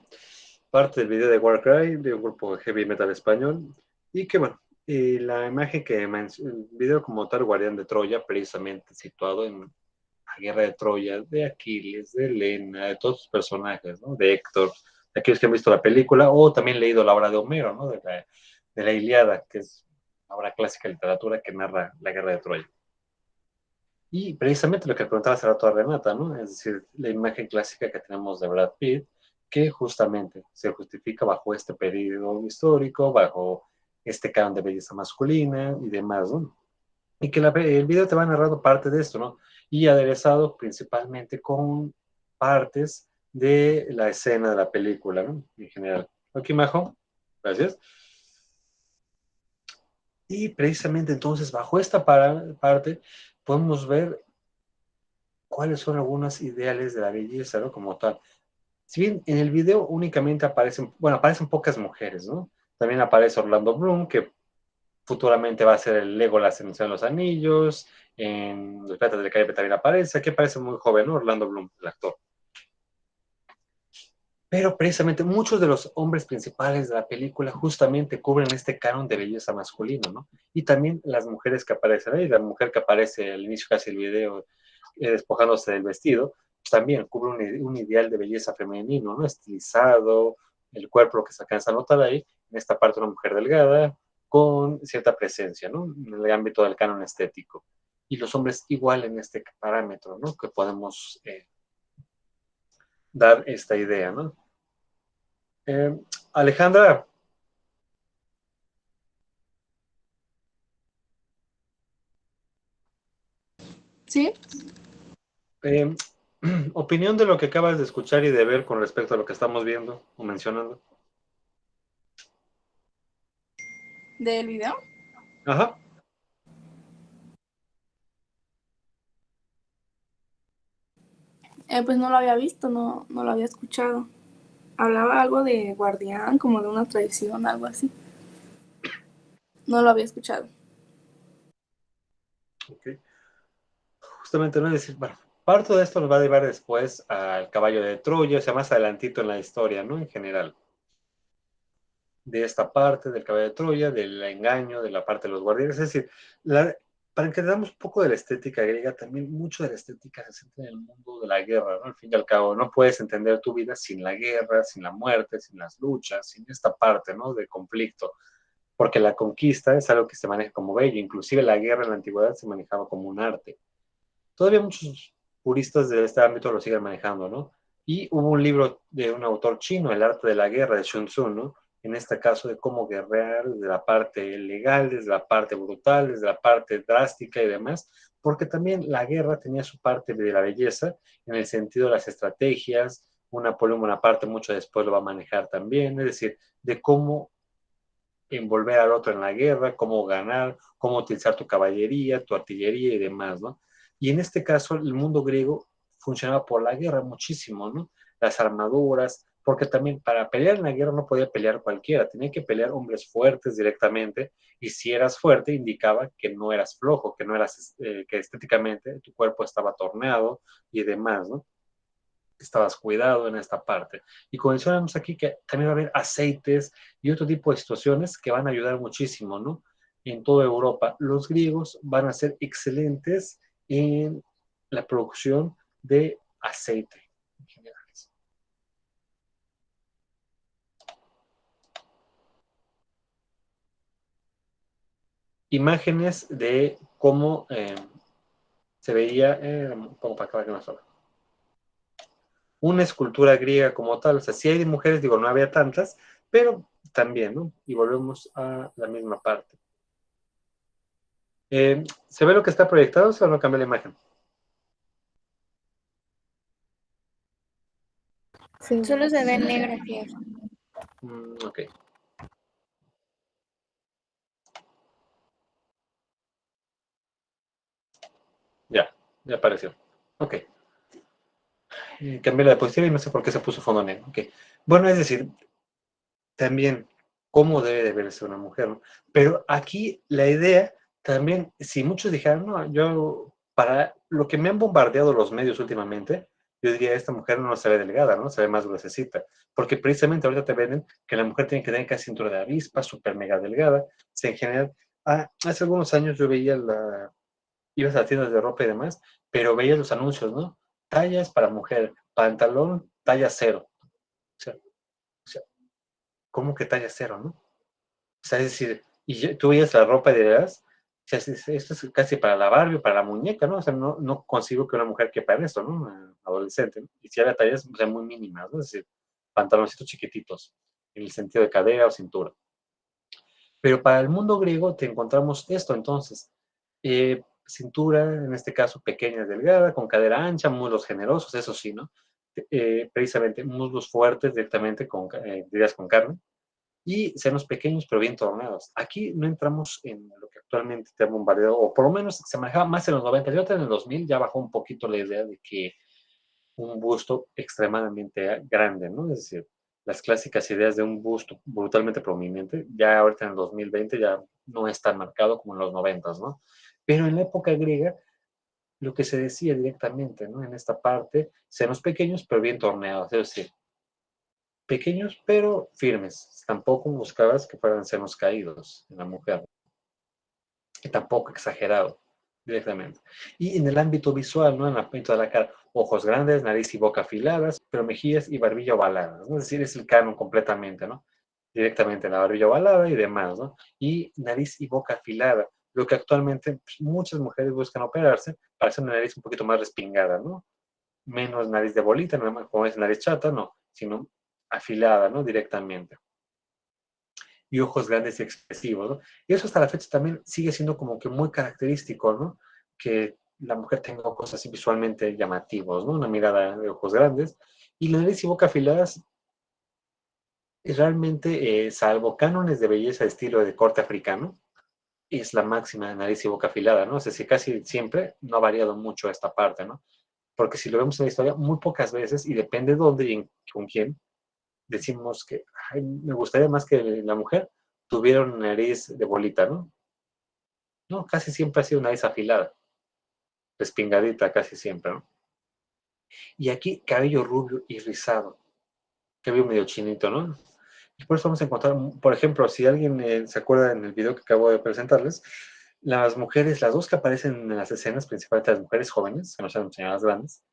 parte del video de Warcry, de un grupo de heavy metal español, y que, bueno, la imagen el video como tal, Guardián de Troya, precisamente situado en la guerra de Troya, de Aquiles, de Helena, de todos los personajes, ¿no? De Héctor, de aquellos que han visto la película, o también leído la obra de Homero, ¿no? De la Ilíada, que es una obra clásica de literatura que narra la guerra de Troya. Y precisamente lo que preguntaba hace rato a Renata, ¿no? Es decir, la imagen clásica que tenemos de Brad Pitt, que justamente se justifica bajo este periodo histórico, bajo este canon de belleza masculina y demás, ¿no? Y que el video te va narrando parte de esto, ¿no? Y aderezado principalmente con partes de la escena de la película, ¿no? En general. Ok, Majo, gracias. Y precisamente entonces, bajo esta parte, podemos ver cuáles son algunos ideales de la belleza, ¿no? Como tal. Si bien en el video únicamente aparecen pocas mujeres, ¿no? También aparece Orlando Bloom, que futuramente va a ser el Legolas en el Señor de los Anillos, en Los Piratas del Caribe también aparece, aquí parece muy joven, ¿no? Orlando Bloom, el actor. Pero precisamente muchos de los hombres principales de la película justamente cubren este canon de belleza masculino, ¿no? Y también las mujeres que aparecen ahí, la mujer que aparece al inicio casi del video despojándose del vestido, pues también cubre un ideal de belleza femenino, ¿no? Estilizado, el cuerpo, lo que se alcanza a notar ahí, en esta parte una mujer delgada, con cierta presencia, ¿no? En el ámbito del canon estético. Y los hombres igual en este parámetro, ¿no? Que podemos dar esta idea, ¿no? Eh, Alejandra, ¿Sí? eh, opinión de lo que acabas de escuchar y de ver con respecto a lo que estamos viendo o mencionando. ¿Del video? Ajá. Pues no lo había visto, no lo había escuchado. Hablaba algo de guardián, como de una traición, algo así. No lo había escuchado. Okay. Justamente, ¿no? Es decir, bueno, parte de esto nos va a llevar después al caballo de Troya, o sea, más adelantito en la historia, ¿no? En general. De esta parte del caballo de Troya, del engaño, de la parte de los guardianes. Es decir, para que veamos un poco de la estética griega, también mucho de la estética se centra en el mundo de la guerra, ¿no? Al fin y al cabo, no puedes entender tu vida sin la guerra, sin la muerte, sin las luchas, sin esta parte, ¿no? De conflicto. Porque la conquista es algo que se maneja como bello, inclusive la guerra en la antigüedad se manejaba como un arte. Todavía muchos puristas de este ámbito lo siguen manejando, ¿no? Y hubo un libro de un autor chino, El arte de la guerra, de Sun Tzu, ¿no? En este caso de cómo guerrear desde la parte legal, desde la parte brutal, desde la parte drástica y demás, porque también la guerra tenía su parte de la belleza, en el sentido de las estrategias, un Napoleón Bonaparte mucho después lo va a manejar también, es decir, de cómo envolver al otro en la guerra, cómo ganar, cómo utilizar tu caballería, tu artillería y demás, ¿no? Y en este caso, el mundo griego funcionaba por la guerra muchísimo, ¿no? Las armaduras, porque también para pelear en la guerra no podía pelear cualquiera, tenía que pelear hombres fuertes directamente, y si eras fuerte indicaba que no eras flojo, que no eras, que estéticamente tu cuerpo estaba torneado y demás, ¿no? Estabas cuidado en esta parte. Y como mencionamos aquí, que también va a haber aceites y otro tipo de situaciones que van a ayudar muchísimo, ¿no? En toda Europa. Los griegos van a ser excelentes en la producción de aceite en general. Imágenes de cómo se veía, como para acabar que nos habla. Una escultura griega como tal, o sea, si hay de mujeres, digo, no había tantas, pero también, ¿no? Y volvemos a la misma parte. ¿Se ve lo que está proyectado o se no cambia la imagen? Sí. Solo se ve negro, Pierre. Ok. Ya apareció. Ok. cambié la diapositiva y no sé por qué se puso fondo negro. Okay. Bueno, es decir, también cómo debe de verse una mujer, ¿no? Pero aquí la idea también, si muchos dijeran, no, yo, para lo que me han bombardeado los medios últimamente, yo diría, esta mujer no se ve delgada, ¿no? Se ve más gruesecita. Porque precisamente ahorita te venden que la mujer tiene que tener casi cintura de avispa, súper mega delgada. Se en general, hace algunos años yo veía ibas a las tiendas de ropa y demás, pero veías los anuncios, ¿no? Tallas para mujer, pantalón, talla cero. O sea, ¿cómo que talla cero, no? O sea, es decir, tú veías la ropa y dirás, o sea, esto es casi para la Barbie, para la muñeca, ¿no? O sea, no consigo que una mujer quepa en esto, ¿no? Una adolescente, ¿no? Y si había tallas, o sea, muy mínimas, ¿no? Es decir, pantaloncitos chiquititos, en el sentido de cadera o cintura. Pero para el mundo griego te encontramos esto, entonces, cintura, en este caso, pequeña, delgada, con cadera ancha, muslos generosos, eso sí, ¿no? Precisamente, muslos fuertes directamente, dirías, con carne, y senos pequeños pero bien torneados. Aquí no entramos en lo que actualmente te ha bombardeado, o por lo menos se manejaba más en los 90. Yo en el 2000 ya bajó un poquito la idea de que un busto extremadamente grande, ¿no? Es decir, las clásicas ideas de un busto brutalmente prominente, ya ahorita en el 2020 ya no es tan marcado como en los 90, ¿no? Pero en la época griega, lo que se decía directamente, ¿no? En esta parte, senos pequeños pero bien torneados, es decir, pequeños pero firmes. Tampoco buscabas que fueran senos caídos en la mujer, y tampoco exagerado directamente. Y en el ámbito visual, ¿no? En la pinta de la cara, ojos grandes, nariz y boca afiladas, pero mejillas y barbilla ovaladas, ¿no? Es decir, es el canon completamente, ¿no? Directamente la barbilla ovalada y demás, ¿no? Y nariz y boca afilada, lo que actualmente pues, muchas mujeres buscan operarse para hacer una nariz un poquito más respingada, ¿no? Menos nariz de bolita, no, como es nariz chata, no, sino afilada, ¿no? Directamente. Y ojos grandes y expresivos, ¿no? Y eso hasta la fecha también sigue siendo como que muy característico, ¿no? Que la mujer tenga ojos así visualmente llamativos, ¿no? Una mirada de ojos grandes. Y la nariz y boca afiladas, realmente, salvo cánones de belleza de estilo de corte africano, es la máxima nariz y boca afilada, ¿no? O sea, si casi siempre no ha variado mucho esta parte, ¿no? Porque si lo vemos en la historia, muy pocas veces, y depende de dónde y con quién, decimos que ay, me gustaría más que la mujer tuviera una nariz de bolita, ¿no? No, casi siempre ha sido una nariz afilada, respingadita casi siempre, ¿no? Y aquí cabello rubio y rizado, cabello medio chinito, ¿no? Y por eso vamos a encontrar, por ejemplo, si alguien se acuerda en el video que acabo de presentarles, las mujeres, las dos que aparecen en las escenas, principalmente las mujeres jóvenes, que no sean señoras grandes,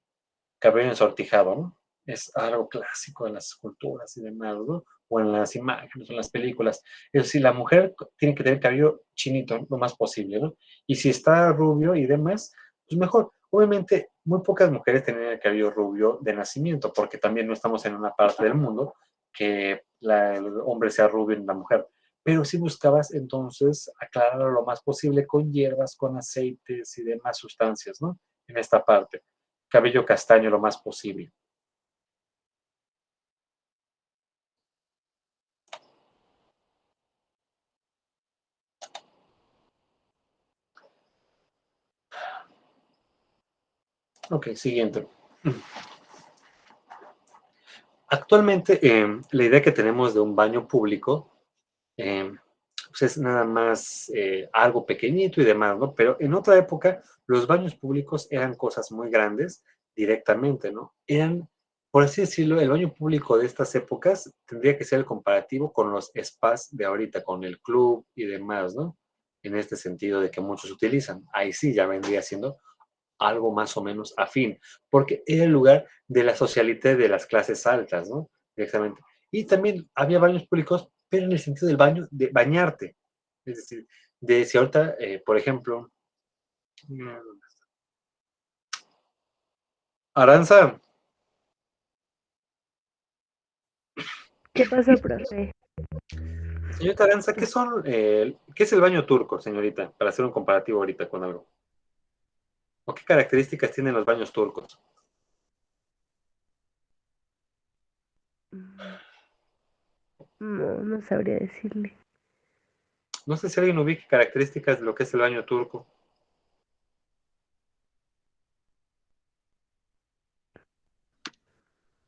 cabello ensortijado, ¿no? Es algo clásico en las culturas y demás, ¿no? O en las imágenes, o en las películas. Es decir, la mujer tiene que tener cabello chinito, ¿no? Lo más posible, ¿no? Y si está rubio y demás, pues mejor. Obviamente, muy pocas mujeres tienen el cabello rubio de nacimiento, porque también no estamos en una parte del mundo que el hombre sea rubio en la mujer. Pero si buscabas entonces aclararlo lo más posible con hierbas, con aceites y demás sustancias, ¿no? En esta parte cabello castaño lo más posible. Ok, siguiente. Actualmente, la idea que tenemos de un baño público pues es nada más algo pequeñito y demás, ¿no? Pero en otra época, los baños públicos eran cosas muy grandes directamente, ¿no? Eran, por así decirlo, el baño público de estas épocas tendría que ser el comparativo con los spas de ahorita, con el club y demás, ¿no? En este sentido de que muchos utilizan. Ahí sí ya vendría siendo algo más o menos afín, porque era el lugar de la socialité de las clases altas, ¿no? Directamente. Y también había baños públicos, pero en el sentido del baño, de bañarte. Es decir, de si ahorita, por ejemplo, Aranza, ¿Qué pasó, profe? señorita Aranza, ¿qué es el baño turco, señorita? Para hacer un comparativo ahorita con algo. ¿O qué características tienen los baños turcos? No, no sabría decirle. No sé si alguien ubique características de lo que es el baño turco.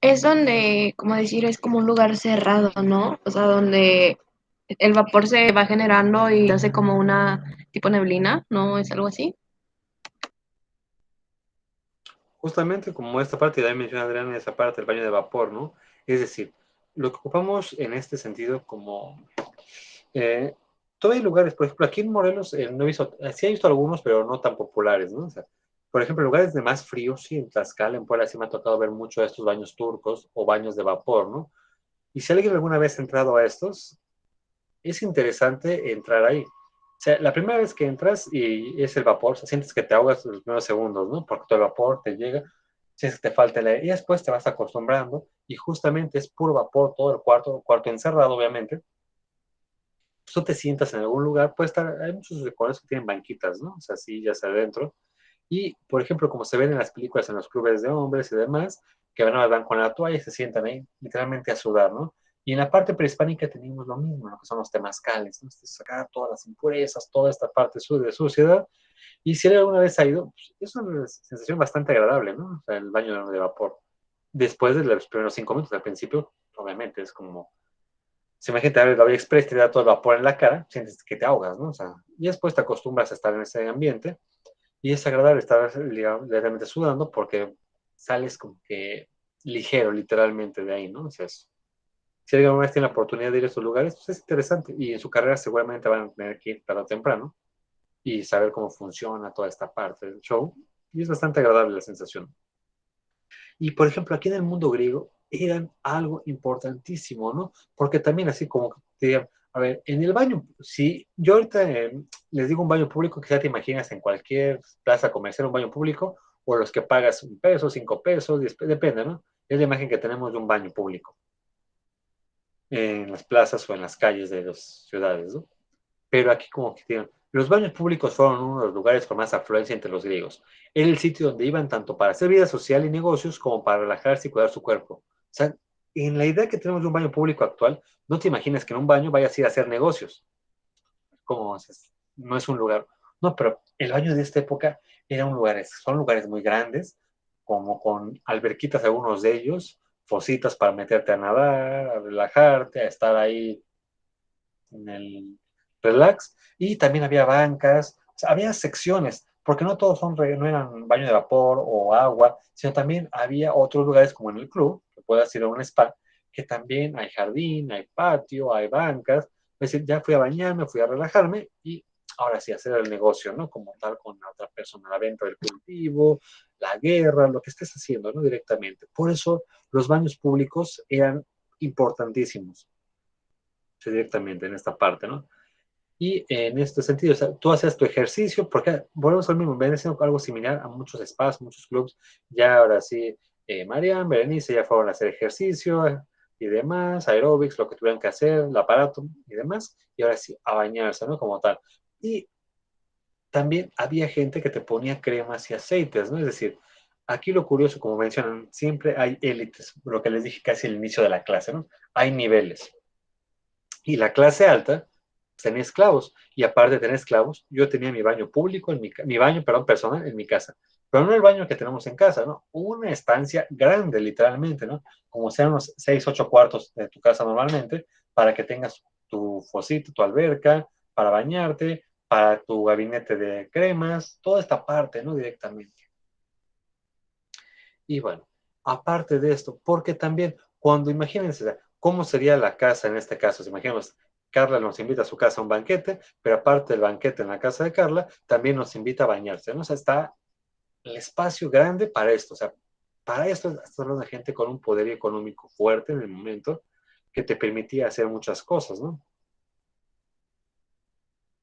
Es donde, como decir, es como un lugar cerrado, ¿no? O sea, donde el vapor se va generando y hace como una tipo neblina, ¿no? ¿Es algo así? Justamente como esta parte, ya menciona Adriana, esa parte del baño de vapor, ¿no? Es decir, lo que ocupamos en este sentido como... Eh, todavía hay lugares, por ejemplo, aquí en Morelos no he visto, sí he visto algunos, pero no tan populares, ¿no? O sea, por ejemplo, lugares de más frío, sí, en Tlaxcala, en Puebla, sí me ha tocado ver mucho de estos baños turcos o baños de vapor, ¿no? Y si alguien alguna vez ha entrado a estos, es interesante entrar ahí. O sea, la primera vez que entras y es el vapor, o sea, sientes que te ahogas los primeros segundos, ¿no? Porque todo el vapor te llega, sientes que te falta el aire y después te vas acostumbrando y justamente es puro vapor todo el cuarto encerrado, obviamente. Tú te sientas en algún lugar, puede estar, hay muchos recuerdos que tienen banquitas, ¿no? O sea, sillas adentro. Y, por ejemplo, como se ven en las películas, en los clubes de hombres y demás, que van con la toalla y se sientan ahí literalmente a sudar, ¿no? Y en la parte prehispánica tenemos lo mismo, ¿no? Que son los temazcales, ¿no? Sacar todas las impurezas, toda esta parte de suciedad. Y si alguna vez ha ido, pues, es una sensación bastante agradable, ¿no? O sea, el baño de vapor. Después de los primeros 5 minutos, al principio, obviamente es como si imagínate, el Gabriel Express te da todo el vapor en la cara, sientes que te ahogas, ¿no? O sea, y después te acostumbras a estar en ese ambiente y es agradable estar literalmente sudando porque sales como que ligero, literalmente, de ahí, ¿no? O sea, si alguien más tiene la oportunidad de ir a estos lugares, pues es interesante y en su carrera seguramente van a tener que ir tarde o temprano y saber cómo funciona toda esta parte del show y es bastante agradable la sensación. Y por ejemplo, aquí en el mundo griego eran algo importantísimo, ¿no? Porque también así como que te digan, a ver, en el baño, si yo ahorita les digo un baño público, quizá te imaginas en cualquier plaza comercial un baño público, o los que pagas 1 peso, 5 pesos, depende, ¿no? Es la imagen que tenemos de un baño público en las plazas o en las calles de las ciudades, ¿no? Pero aquí como que tienen, los baños públicos fueron uno de los lugares con más afluencia entre los griegos. Era el sitio donde iban tanto para hacer vida social y negocios como para relajarse y cuidar su cuerpo. O sea, en la idea que tenemos de un baño público actual, no te imaginas que en un baño vayas a ir a hacer negocios. Como no es un lugar. No, pero el baño de esta época era un lugar, son lugares muy grandes, como con alberquitas algunos de ellos, fositas para meterte a nadar, a relajarte, a estar ahí en el relax, y también había bancas, o sea, había secciones, porque no todos no eran baño de vapor o agua, sino también había otros lugares como en el club, que puedas ir a un spa, que también hay jardín, hay patio, hay bancas, es decir, ya fui a bañarme, fui a relajarme y ahora sí hacer el negocio, ¿no? Como tal con la otra persona, la venta del cultivo, la guerra, lo que estés haciendo, ¿no? Directamente. Por eso los baños públicos eran importantísimos directamente en esta parte, ¿no? Y en este sentido, o sea, tú haces tu ejercicio, porque volvemos al mismo, viene siendo algo similar a muchos spas, muchos clubs, ya ahora sí, Marian, Berenice ya fueron a hacer ejercicio y demás, aeróbics, lo que tuvieran que hacer, el aparato y demás, y ahora sí, a bañarse, ¿no? Como tal. Y también había gente que te ponía cremas y aceites, ¿no? Es decir, aquí lo curioso, como mencionan, siempre hay élites, lo que les dije casi al inicio de la clase, ¿no? Hay niveles. Y la clase alta tenía esclavos. Y aparte de tener esclavos, yo tenía mi baño público, mi baño, perdón, personal en mi casa. Pero no el baño que tenemos en casa, ¿no? Una estancia grande, literalmente, ¿no? Como sean unos 6, 8 cuartos de tu casa normalmente, para que tengas tu fosito, tu alberca, para bañarte, para tu gabinete de cremas, toda esta parte, ¿no? Directamente. Y bueno, aparte de esto, porque también, cuando imagínense, ¿cómo sería la casa en este caso? Si imaginemos, Carla nos invita a su casa a un banquete, pero aparte del banquete en la casa de Carla, también nos invita a bañarse, ¿no? O sea, está el espacio grande para esto, o sea, para esto estás hablando de gente con un poder económico fuerte en el momento que te permitía hacer muchas cosas, ¿no?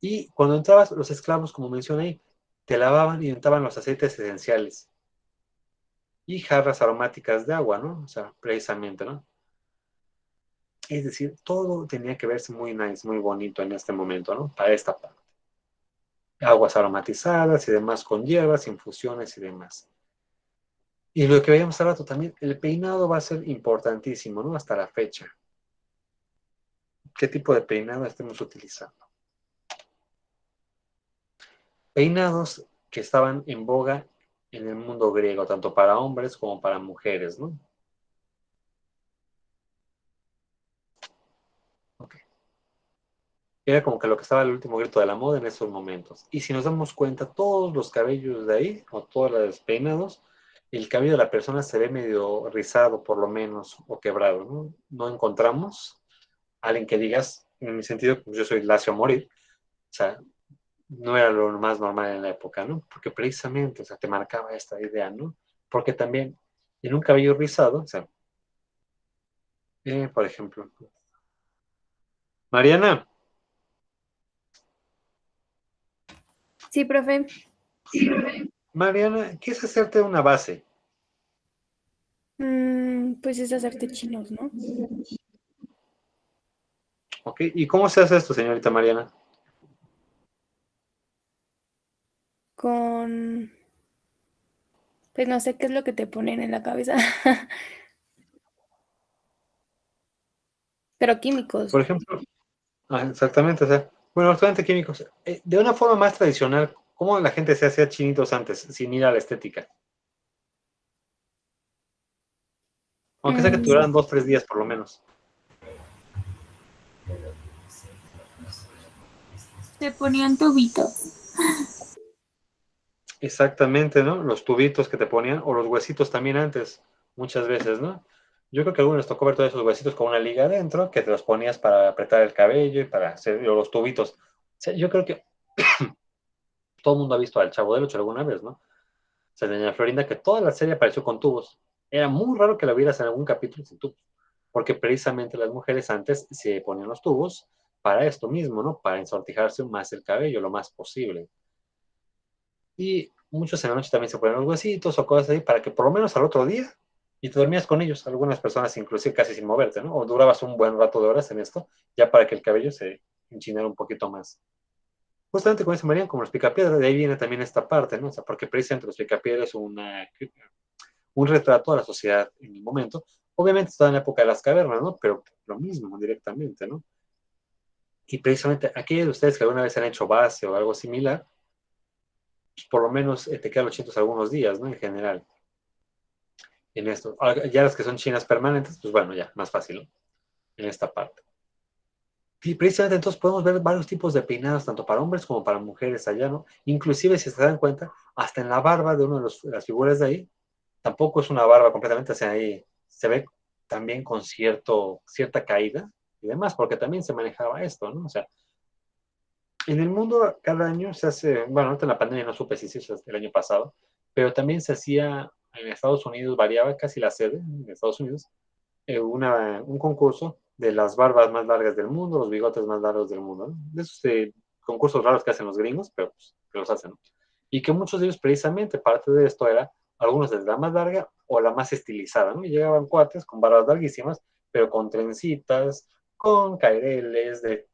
Y cuando entrabas, los esclavos, como mencioné ahí, te lavaban y untaban los aceites esenciales y jarras aromáticas de agua, ¿no? O sea, precisamente, ¿no? Es decir, todo tenía que verse muy nice, muy bonito en este momento, ¿no? Para esta parte. Aguas aromatizadas y demás con hierbas, infusiones y demás. Y lo que veíamos hace rato también, el peinado va a ser importantísimo, ¿no? Hasta la fecha. ¿Qué tipo de peinado estemos utilizando? Peinados que estaban en boga en el mundo griego, tanto para hombres como para mujeres, ¿no? que era como que lo que estaba el último grito de la moda en esos momentos. Y si nos damos cuenta, todos los cabellos de ahí, o todos los peinados, el cabello de la persona se ve medio rizado, por lo menos, o quebrado, ¿no? No encontramos a alguien que digas, en mi sentido, pues yo soy lacio a morir, o sea, no era lo más normal en la época, ¿no? Porque precisamente, o sea, te marcaba esta idea, ¿no? Porque también en un cabello rizado, o sea, por ejemplo, Mariana, Sí, profe. Mariana, ¿qué es hacerte una base? Pues es hacerte chinos, ¿no? ¿Ok? ¿Y cómo se hace esto, señorita Mariana? Con, pues no sé qué es lo que te ponen en la cabeza, pero químicos. Por ejemplo, exactamente, o sea, bueno, actualmente químicos, de una forma más tradicional, ¿cómo la gente se hacía chinitos antes, sin ir a la estética? Aunque sea que Mm, duraran 2, 3 días por lo menos. te ponían tubitos. Exactamente, ¿no? Los tubitos que te ponían, o los huesitos también antes, muchas veces, ¿no? Yo creo que a algunos les tocó ver todos esos huesitos con una liga adentro, que te los ponías para apretar el cabello y para hacer o los tubitos. O sea, yo creo que todo el mundo ha visto al Chavo del Ocho alguna vez, ¿no? O sea, doña Florinda, que toda la serie apareció con tubos. Era muy raro que la vieras en algún capítulo sin tubos, porque precisamente las mujeres antes se ponían los tubos para esto mismo, ¿no? Para ensortijarse más el cabello lo más posible. Y muchos en la noche también se ponen los huesitos o cosas así para que por lo menos al otro día y te dormías con ellos, algunas personas inclusive casi sin moverte, ¿no? O durabas un buen rato de horas en esto, ya para que el cabello se enchinara un poquito más. Justamente con eso, Marían, como los picapiedras, de ahí viene también esta parte, ¿no? O sea, porque precisamente los picapiedras es un retrato a la sociedad en el momento. Obviamente estaba en la época de las cavernas, ¿no? Pero lo mismo directamente, ¿no? Y precisamente aquellos de ustedes que alguna vez han hecho base o algo similar, pues por lo menos te quedan los chitos algunos días, ¿no? En general, en esto. Ahora, ya las que son chinas permanentes, pues bueno, ya, más fácil, ¿no? En esta parte. Y precisamente entonces podemos ver varios tipos de peinados, tanto para hombres como para mujeres allá, ¿no? Inclusive, si se dan cuenta, hasta en la barba de una de las figuras de ahí, tampoco es una barba completamente, o sea, ahí se ve también con cierta caída y demás, porque también se manejaba esto, ¿no? O sea, en el mundo cada año se hace, bueno, ahorita en la pandemia no supe si se hizo el año pasado, pero también se hacía en Estados Unidos, variaba casi la sede en Estados Unidos, un concurso de las barbas más largas del mundo, los bigotes más largos del mundo, ¿no? De esos concursos raros que hacen los gringos, pero pues, que los hacen, ¿no? Y que muchos de ellos precisamente parte de esto era algunos de la más larga o la más estilizada, ¿no? Y llegaban cuates con barbas larguísimas, pero con trencitas, con caireles de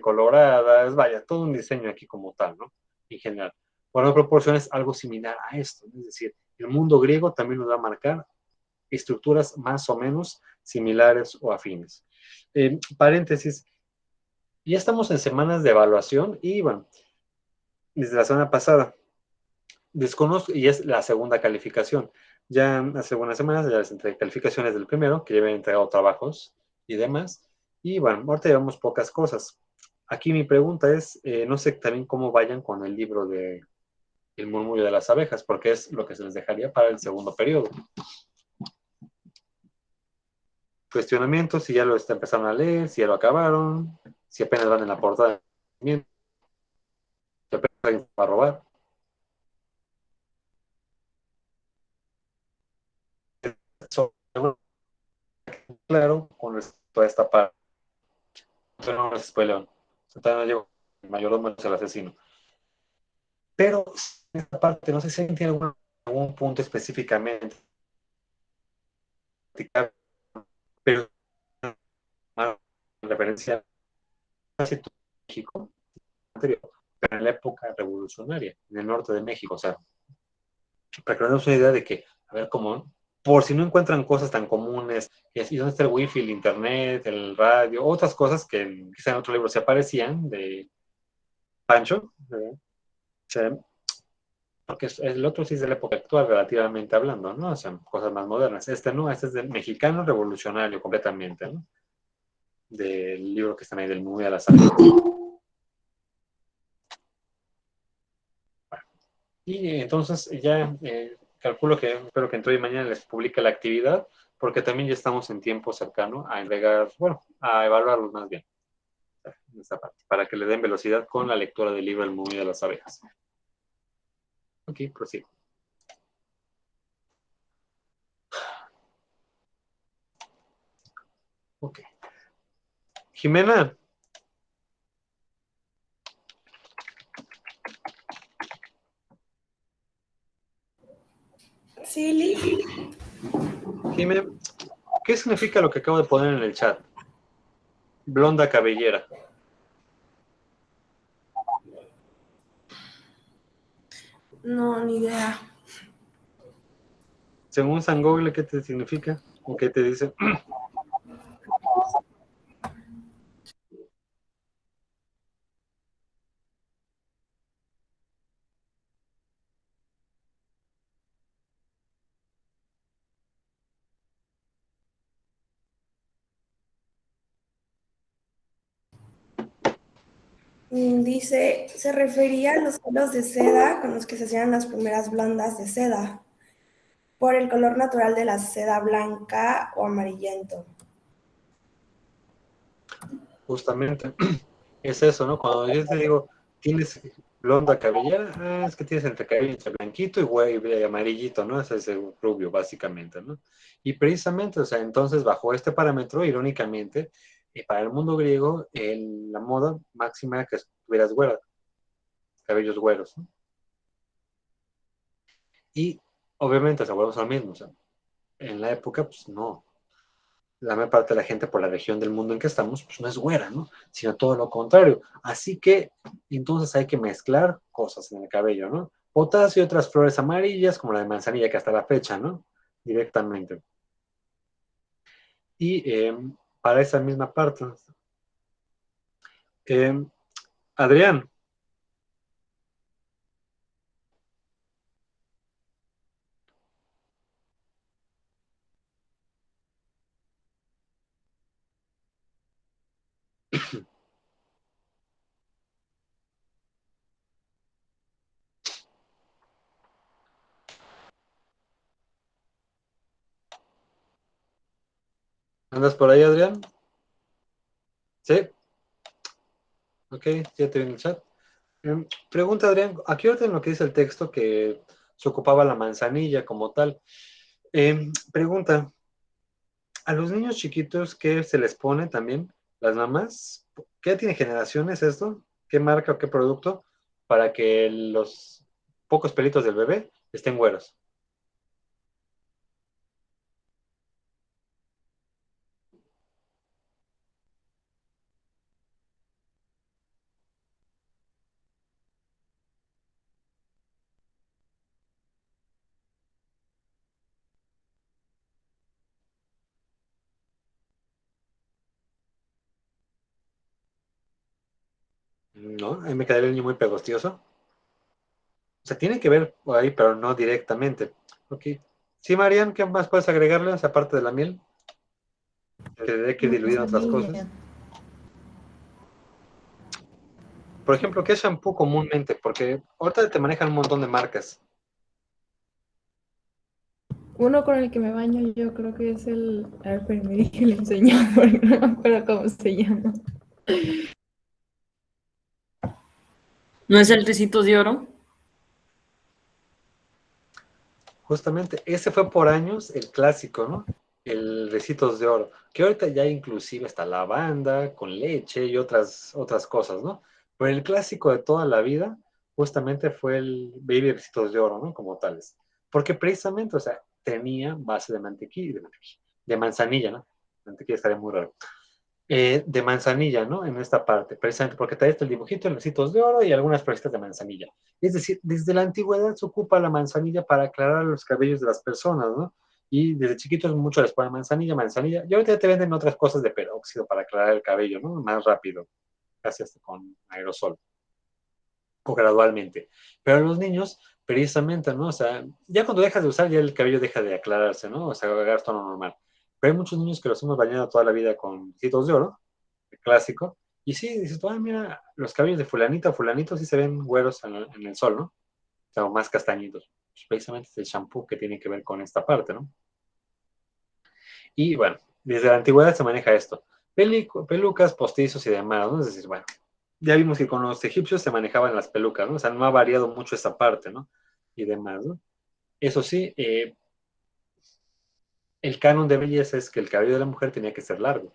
coloradas, vaya, todo un diseño aquí como tal, ¿no? En general. Bueno, proporciones algo similar a esto, ¿no? Es decir, el mundo griego también nos va a marcar estructuras más o menos similares o afines. Paréntesis, ya estamos en semanas de evaluación y bueno, desde la semana pasada, desconozco, y es la segunda calificación. Ya hace unas semanas ya les entregué calificaciones del primero, que ya habían entregado trabajos y demás. Y bueno, ahorita llevamos pocas cosas. Aquí mi pregunta es, no sé también cómo vayan con el libro de El murmullo de las abejas, porque es lo que se les dejaría para el segundo periodo. Cuestionamientos, si ya lo está empezando a leer, si ya lo acabaron, si apenas van en la portada, si apenas alguien va a robar. Eso, claro, con respecto a esta parte. No les spoileo. Todavía no llego, el mayordomo es el asesino. Pero en esta parte, no sé si alguien tiene algún punto específicamente, pero una referencia a México anterior, pero en la época revolucionaria, en el norte de México. O sea, para que nos demos una idea de que, a ver, como, por si no encuentran cosas tan comunes, y dónde está el wifi, el internet, el radio, otras cosas que quizá en otro libro se aparecían de Pancho, ¿verdad? O sea, porque el otro sí es de la época actual, relativamente hablando, ¿no? O sea, cosas más modernas. Este no, este es del mexicano revolucionario completamente, ¿no? Del libro que están ahí, del Muy a las Aves. Y entonces ya calculo que, espero que entre hoy y mañana les publique la actividad, porque también ya estamos en tiempo cercano a entregar, bueno, a evaluarlos más bien, en esta parte, para que le den velocidad con la lectura del libro El Murmullo de las Abejas. Ok, prosigo. Ok. Jimena, Sí, Liz. Jimena, ¿qué significa lo que acabo de poner en el chat? Blonda cabellera. No, ni idea. Según San Google, ¿qué te significa? ¿O qué te dice? Dice, se refería a los hilos de seda con los que se hacían las primeras blandas de seda, por el color natural de la seda blanca o amarillento. Justamente. Es eso, ¿no? Cuando yo te digo, tienes blonda cabellera, es que tienes entre cabello entre blanquito y güey y amarillito, ¿no? Ese es el rubio, básicamente, ¿no? Y precisamente, o sea, entonces, bajo este parámetro, irónicamente, para el mundo griego, la moda máxima era que tuvieras güera, cabellos güeros, ¿no? Y obviamente, o sea, volvemos a lo mismo, o sea, en la época, pues no, la mayor parte de la gente por la región del mundo en que estamos, pues no es güera, ¿no? Sino todo lo contrario. Así que entonces hay que mezclar cosas en el cabello, ¿no? Potasio y otras flores amarillas, como la de manzanilla que hasta la fecha, ¿no? Directamente. Y para esa misma parte, eh, Adrián, ¿andas por ahí, Adrián? Sí, ok, ya te vi en el chat. Pregunta, Adrián, ¿a qué orden lo que dice el texto que se ocupaba la manzanilla como tal? Pregunta, a los niños chiquitos, ¿qué se les pone también? Las mamás, ¿qué tiene generaciones esto? ¿Qué marca o qué producto? Para que los pocos pelitos del bebé estén güeros. ¿No? Ahí me quedaría el niño muy pegostioso. O sea, tiene que ver por ahí, pero no directamente. Ok. Sí, Marian, ¿qué más puedes agregarle esa parte de la miel? Que debe que diluir en otras cosas. Manzanilla. Por ejemplo, ¿qué shampoo comúnmente? Porque ahorita te manejan un montón de marcas. Uno con el que me baño yo creo que es el... A ver, pero me dije le enseñó porque no me acuerdo cómo se llama. ¿No es el Tecitos de Oro? Justamente, ese fue por años el clásico, ¿no? El Recitos de Oro, que ahorita ya inclusive está lavanda con leche y otras cosas, ¿no? Pero el clásico de toda la vida justamente fue el Baby Recitos de Oro, ¿no? Como tales. Porque precisamente, o sea, tenía base de mantequilla, de manzanilla, ¿no? Mantequilla estaría muy raro. De manzanilla, ¿no? En esta parte, precisamente porque trae el dibujito, los recitos de oro y algunas florecitas de manzanilla. Es decir, desde la antigüedad se ocupa la manzanilla para aclarar los cabellos de las personas, ¿no? Y desde chiquitos mucho les ponen manzanilla, manzanilla. Y ahorita te venden otras cosas de peróxido para aclarar el cabello, ¿no? Más rápido, casi hasta con aerosol, o gradualmente. Pero los niños, precisamente, ¿no? O sea, ya cuando dejas de usar, ya el cabello deja de aclararse, ¿no? O sea, agarrar tono normal. Pero hay muchos niños que los hemos bañado toda la vida con recitos de oro, clásico. Y sí, dices, ah, mira, los cabellos de fulanita o fulanito sí se ven güeros en el sol, ¿no? sea, más castañitos. Pues precisamente es el champú que tiene que ver con esta parte, ¿no? Y bueno, desde la antigüedad se maneja esto. Pelucas, postizos y demás, ¿no? Es decir, bueno, ya vimos que con los egipcios se manejaban las pelucas, ¿no? O sea, no ha variado mucho esta parte, ¿no? Y demás, ¿no? Eso sí, el canon de belleza es que el cabello de la mujer tenía que ser largo.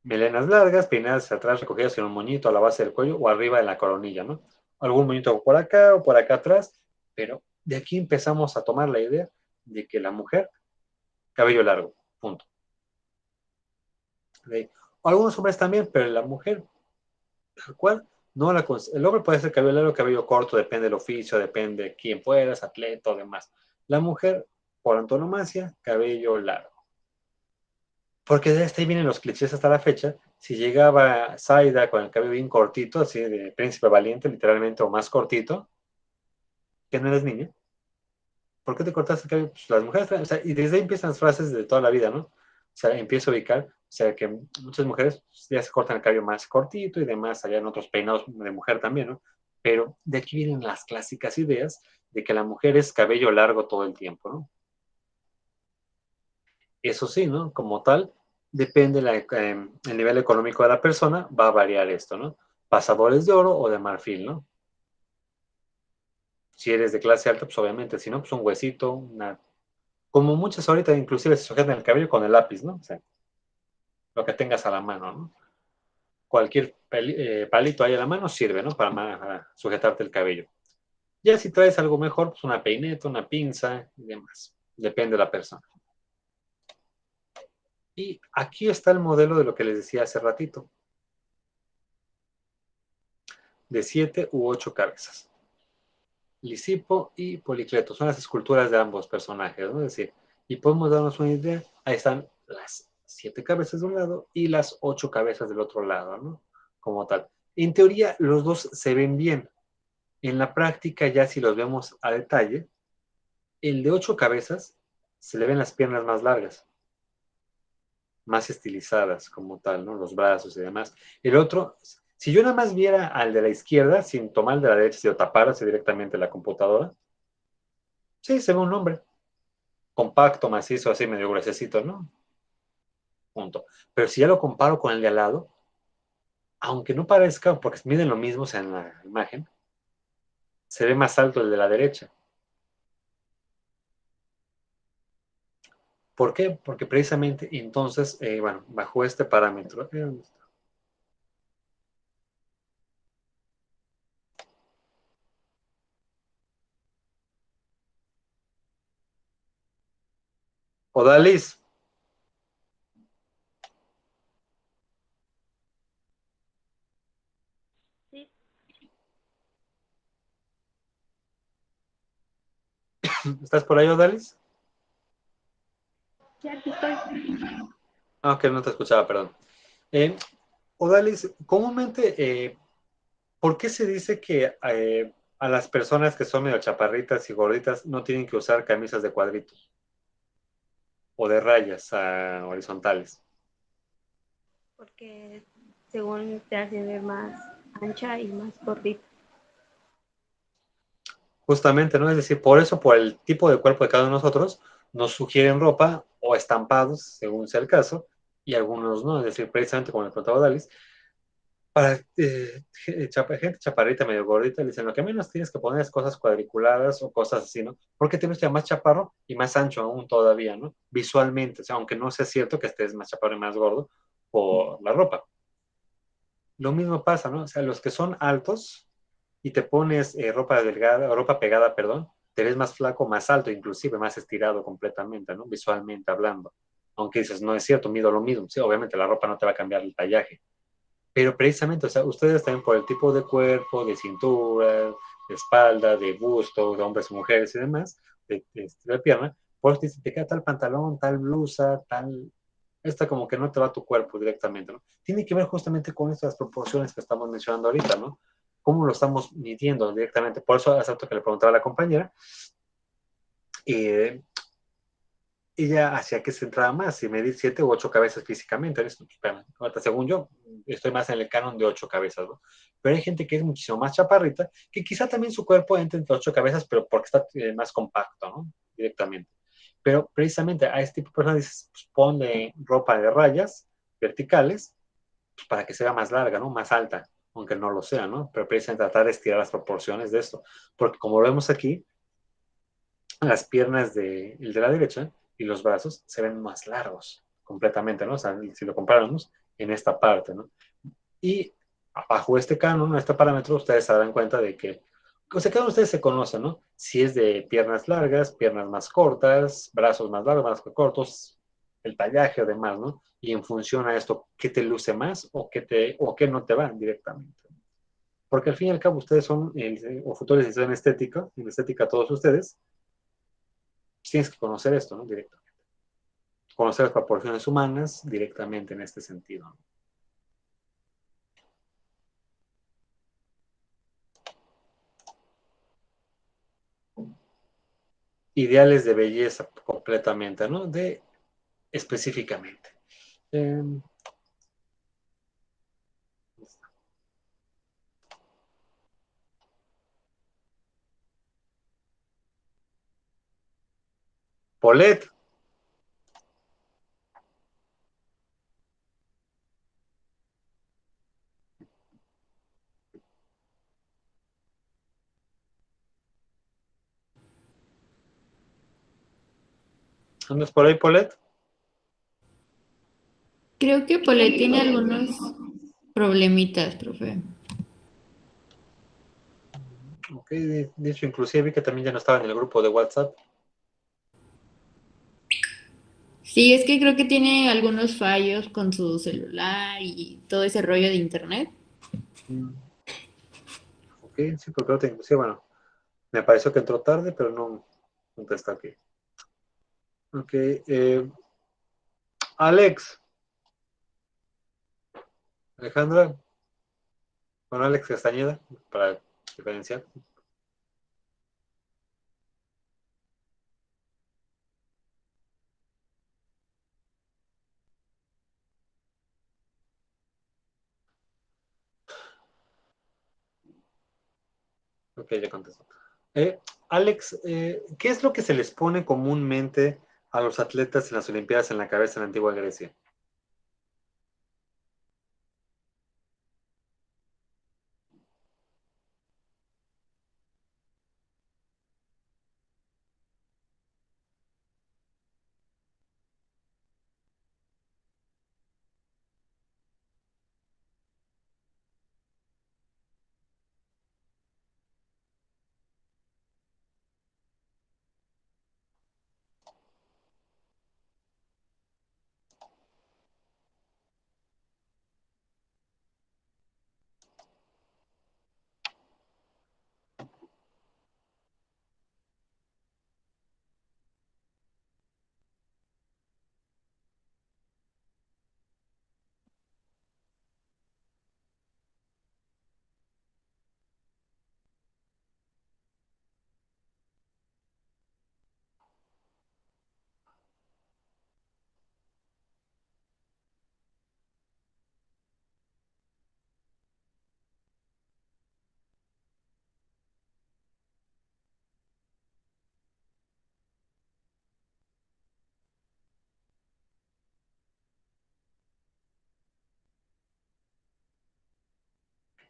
Melenas largas, peinadas hacia atrás, recogidas en un moñito a la base del cuello o arriba de la coronilla, ¿no? Algún moñito por acá o por acá atrás, pero de aquí empezamos a tomar la idea de que la mujer, cabello largo, punto. ¿Okay? Algunos hombres también, pero la mujer, tal cual, no la el hombre puede ser cabello largo, cabello corto, depende del oficio, depende de quién fueras, atleta o demás. La mujer, por antonomasia, cabello largo. Porque de ahí vienen los clichés hasta la fecha. Si llegaba Zaida con el cabello bien cortito, así de príncipe valiente, literalmente, o más cortito, que no eres niña, ¿por qué te cortaste el cabello? Pues las mujeres, o sea, y desde ahí empiezan las frases de toda la vida, ¿no? O sea, empiezo a ubicar, o sea, que muchas mujeres ya se cortan el cabello más cortito y demás, allá en otros peinados de mujer también, ¿no? Pero de aquí vienen las clásicas ideas de que la mujer es cabello largo todo el tiempo, ¿no? Eso sí, ¿no? Como tal, depende el nivel económico de la persona, va a variar esto, ¿no? Pasadores de oro o de marfil, ¿no? Si eres de clase alta, pues obviamente, si no, pues un huesito, una... Como muchas ahorita inclusive se sujetan el cabello con el lápiz, ¿no? O sea, lo que tengas a la mano, ¿no? Cualquier palito ahí a la mano sirve, ¿no? Para sujetarte el cabello. Ya si traes algo mejor, pues una peineta, una pinza y demás. Depende de la persona. Y aquí está el modelo de lo que les decía hace ratito. De 7 u 8 cabezas. Lisipo y Policleto son las esculturas de ambos personajes, ¿no? Es decir, y podemos darnos una idea, ahí están las 7 cabezas de un lado y las 8 cabezas del otro lado, ¿no? Como tal. En teoría, los dos se ven bien. En la práctica, ya si los vemos a detalle, el de 8 cabezas se le ven las piernas más largas, más estilizadas como tal, ¿no? Los brazos y demás. El otro, si yo nada más viera al de la izquierda, sin tomar el de la derecha, si lo tapara directamente la computadora, sí, se ve un hombre. Compacto, macizo, así medio gruesecito, ¿no? Punto. Pero si ya lo comparo con el de al lado, aunque no parezca, porque miden lo mismo, o sea, en la imagen, se ve más alto el de la derecha. ¿Por qué? Porque precisamente entonces, bueno, bajo este parámetro, Odalis, Sí, ¿estás por ahí, Odalis? sí, aquí estoy. Ah, ok, no te escuchaba, perdón. Odalis, comúnmente, ¿por qué se dice que a las personas que son medio chaparritas y gorditas no tienen que usar camisas de cuadritos o de rayas horizontales? Porque según te hace ver más ancha y más gordita. Justamente, ¿no? Es decir, por eso, por el tipo de cuerpo de cada uno de nosotros, nos sugieren ropa o estampados, según sea el caso, y algunos no. Es decir, precisamente como le contaba Dalis, para gente chaparrita, medio gordita, le dicen, lo que menos tienes que poner es cosas cuadriculadas o cosas así, ¿no? Porque te ves ya más chaparro y más ancho aún todavía, ¿no? Visualmente, o sea, aunque no sea cierto que estés más chaparro y más gordo por la ropa. Lo mismo pasa, ¿no? O sea, los que son altos y te pones ropa delgada, ropa pegada, perdón, te ves más flaco, más alto, inclusive más estirado completamente, ¿no? Visualmente hablando. Aunque dices, no es cierto, mido lo mismo. Sí, obviamente la ropa no te va a cambiar el tallaje. Pero precisamente, o sea, ustedes también por el tipo de cuerpo, de cintura, de espalda, de busto, de hombres y mujeres y demás, de pierna, pues te queda tal pantalón, tal blusa, tal... Esta como que no te va a tu cuerpo directamente, ¿no? Tiene que ver justamente con estas proporciones que estamos mencionando ahorita, ¿no? Cómo lo estamos midiendo directamente. Por eso hace rato que le preguntaba a la compañera, ella hacía que se entrara más y medir 7 u 8 cabezas físicamente. Espérame, ahorita, según yo, estoy más en el canon de 8 cabezas, ¿no? Pero hay gente que es muchísimo más chaparrita, que quizá también su cuerpo entre 8 cabezas, pero porque está más compacto, ¿no? Directamente. Pero precisamente a este tipo de personas dices, pues, ponle ropa de rayas verticales, pues, para que sea más larga, ¿no? Más alta, aunque no lo sea, ¿no? Pero precisamente tratar de estirar las proporciones de esto. Porque como lo vemos aquí, las piernas de, el de la derecha y los brazos se ven más largos completamente, ¿no? O sea, si lo comparamos en esta parte, ¿no? Y bajo este canon, este parámetro, ustedes se darán cuenta de que, o sea, cada uno de ustedes se conoce, ¿no? Si es de piernas largas, piernas más cortas, brazos más largos, más cortos, el tallaje o demás, ¿no? Y en función a esto, ¿qué te luce más o qué no te va directamente? Porque al fin y al cabo ustedes son, o futuros licenciados en estética todos ustedes, tienes que conocer esto, ¿no? Directamente. Conocer las proporciones humanas directamente en este sentido, ¿no? Ideales de belleza completamente, ¿no? De específicamente. Eh, Paulette. ¿Andas por ahí, Paulette? Creo que Polet tiene algunos problemitas, profe. Ok, de hecho, inclusive vi que también ya no estaba en el grupo de WhatsApp. Sí, es que creo que tiene algunos fallos con su celular y todo ese rollo de internet. Ok, sí, porque ahorita inclusive, bueno, me pareció que entró tarde, pero no está aquí. Ok, Alex. Alejandra. Bueno, Alex Castañeda, para diferenciar. Ok, ya contestó. Alex, ¿qué es lo que se les pone comúnmente a los atletas en las Olimpiadas en la cabeza en la antigua Grecia?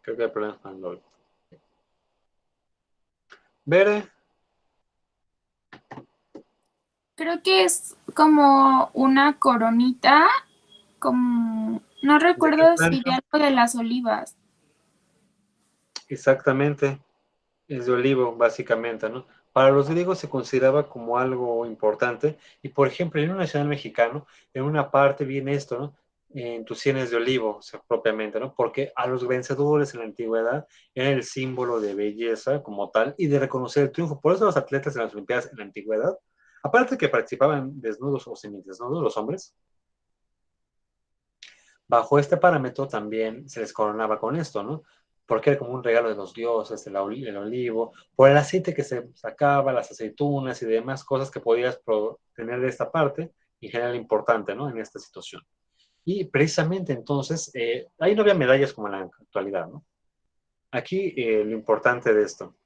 Creo que hay problemas con el LOL. Bere. Creo que es como una coronita, como, no ¿De qué recuerdo si de planta? algo de las olivas. Exactamente. Es de olivo, básicamente, ¿no? Para los griegos se consideraba como algo importante. Y, por ejemplo, en un nacional mexicano, en una parte viene esto, ¿no? En tus sienes de olivo, o sea, propiamente, ¿no? Porque a los vencedores en la antigüedad era el símbolo de belleza como tal y de reconocer el triunfo. Por eso los atletas en las Olimpiadas en la antigüedad, aparte de que participaban desnudos o semidesnudos los hombres, bajo este parámetro también se les coronaba con esto, ¿no? porque era como un regalo de los dioses, el olivo, por el aceite que se sacaba, las aceitunas y demás cosas que podías tener de esta parte, y en general importante, ¿no? En esta situación. Y precisamente entonces, ahí no había medallas como en la actualidad, ¿no? Aquí lo importante de esto.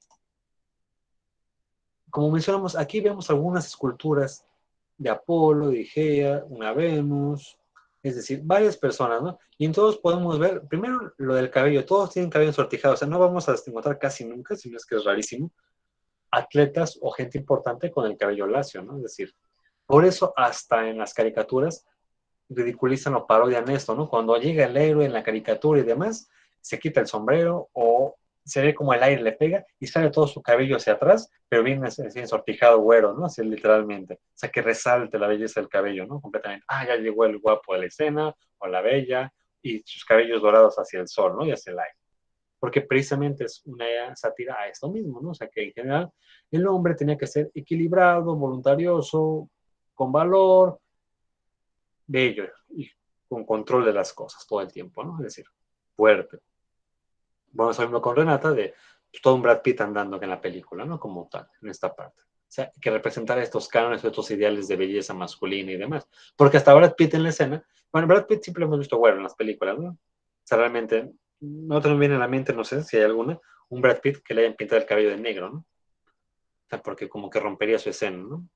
Como mencionamos, aquí vemos algunas esculturas de Apolo, de Igea, una Venus, es decir, varias personas, ¿no? Y en todos podemos ver, primero lo del cabello, todos tienen cabello ensortijado, o sea, no vamos a encontrar casi nunca, si no es que es rarísimo, atletas o gente importante con el cabello lacio, ¿no? Es decir, por eso hasta en las caricaturas ridiculizan o parodian esto, ¿no? Cuando llega el héroe en la caricatura y demás, se quita el sombrero o se ve como el aire le pega y sale todo su cabello hacia atrás, pero viene así ensortijado güero, ¿no? Así literalmente. O sea, que resalte la belleza del cabello, ¿no? Completamente. Ah, ya llegó el guapo de la escena o la bella y sus cabellos dorados hacia el sol, ¿no? Y hacia el aire. Porque precisamente es una sátira a esto mismo, ¿no? O sea, que en general el hombre tenía que ser equilibrado, voluntarioso, con valor, bello y con control de las cosas todo el tiempo, ¿no? Es decir, fuerte. Bueno, eso mismo con Renata, de todo un Brad Pitt andando en la película, ¿no? Como tal, en esta parte. O sea, que representar estos cánones, estos ideales de belleza masculina y demás. Porque hasta Brad Pitt en la escena, bueno, Brad Pitt siempre lo hemos visto güero en las películas, ¿no? O sea, realmente, no te viene a la mente, no sé si hay alguna, un Brad Pitt que le hayan pintado el cabello de negro, ¿no? O sea, porque como que rompería su escena, ¿no?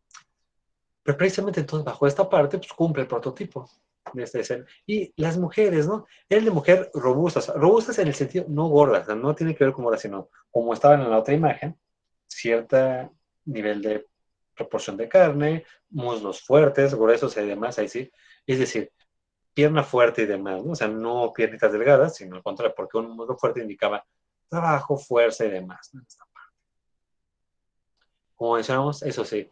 Pero precisamente entonces, bajo esta parte, pues cumple el prototipo de esta escena. Y las mujeres, ¿no? Eran de mujer robustas, robustas en el sentido no gordas, o sea, no tiene que ver con gordas, sino como estaban en la otra imagen, cierto nivel de proporción de carne, muslos fuertes, gruesos y demás, ahí sí. Es decir, pierna fuerte y demás, ¿no? O sea, no piernitas delgadas, sino al contrario, porque un muslo fuerte indicaba trabajo, fuerza y demás, ¿no? Como mencionamos, eso sí,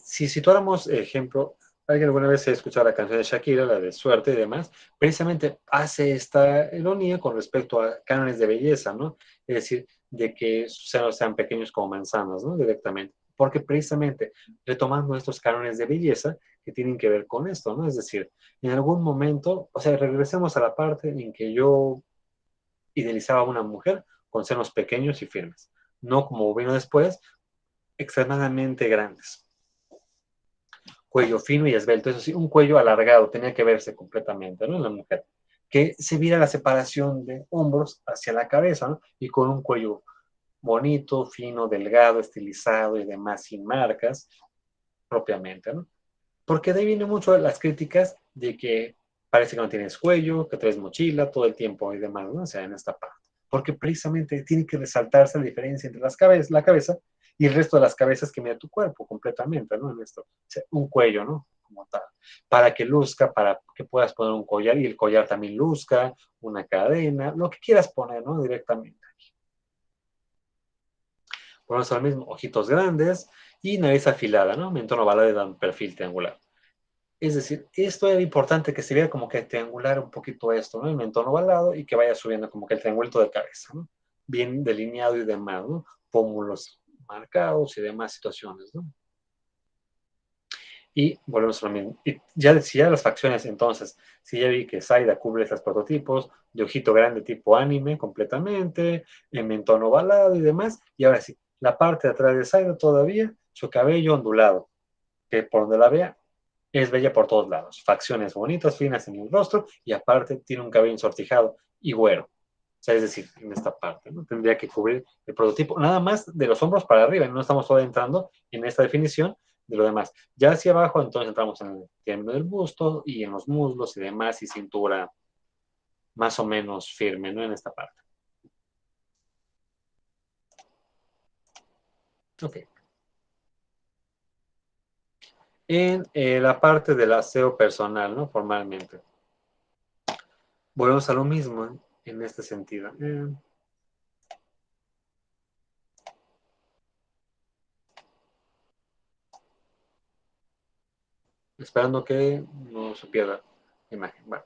si situáramos ejemplo, alguien alguna vez ha escuchado la canción de Shakira, la de Suerte y demás, precisamente hace esta ironía con respecto a cánones de belleza, ¿no? Es decir, de que sus senos sean pequeños como manzanas, ¿no? Directamente. Porque precisamente retomando estos cánones de belleza que tienen que ver con esto, ¿no? Es decir, en algún momento, o sea, regresemos a la parte en que yo idealizaba a una mujer con senos pequeños y firmes, no como vino después, extremadamente grandes. Cuello fino y esbelto, eso sí, un cuello alargado, tenía que verse completamente, ¿no? En la mujer. Que se viera la separación de hombros hacia la cabeza, ¿no? Y con un cuello bonito, fino, delgado, estilizado y demás, sin marcas, propiamente, ¿no? Porque de ahí vienen mucho las críticas de que parece que no tienes cuello, que traes mochila todo el tiempo y demás, ¿no? O sea, en esta parte. Porque precisamente tiene que resaltarse la diferencia entre la cabeza y el resto de las cabezas que mira tu cuerpo completamente, ¿no? En esto. O sea, un cuello, ¿no? Como tal. Para que luzca, para que puedas poner un collar y el collar también luzca, una cadena, lo que quieras poner, ¿no? Directamente. Ponemos al mismo, ojitos grandes y nariz afilada, ¿no? Mentón ovalado y da un perfil triangular. Es decir, esto era importante que se viera como que triangular un poquito esto, ¿no? El mentón ovalado y que vaya subiendo como que el triangulito de cabeza, ¿no? Bien delineado y demás, ¿no? Pómulos marcados y demás situaciones, ¿no? Y volvemos a lo mismo. Y ya, si ya las facciones, entonces, si ya vi que Zaida cubre estos prototipos de ojito grande tipo anime completamente, el mentón ovalado y demás, y ahora sí, la parte de atrás de Zaida todavía, su cabello ondulado, que por donde la vea, es bella por todos lados. Facciones bonitas, finas en el rostro, y aparte tiene un cabello ensortijado y güero. O sea, es decir, en esta parte, ¿no? Tendría que cubrir el prototipo, nada más de los hombros para arriba, no estamos todavía entrando en esta definición de lo demás. Ya hacia abajo, entonces entramos en el término del busto y en los muslos y demás, y cintura más o menos firme, ¿no? En esta parte. Ok. En la parte del aseo personal, ¿no? Formalmente. Volvemos a lo mismo en este sentido. Esperando que no se pierda la imagen. Bueno,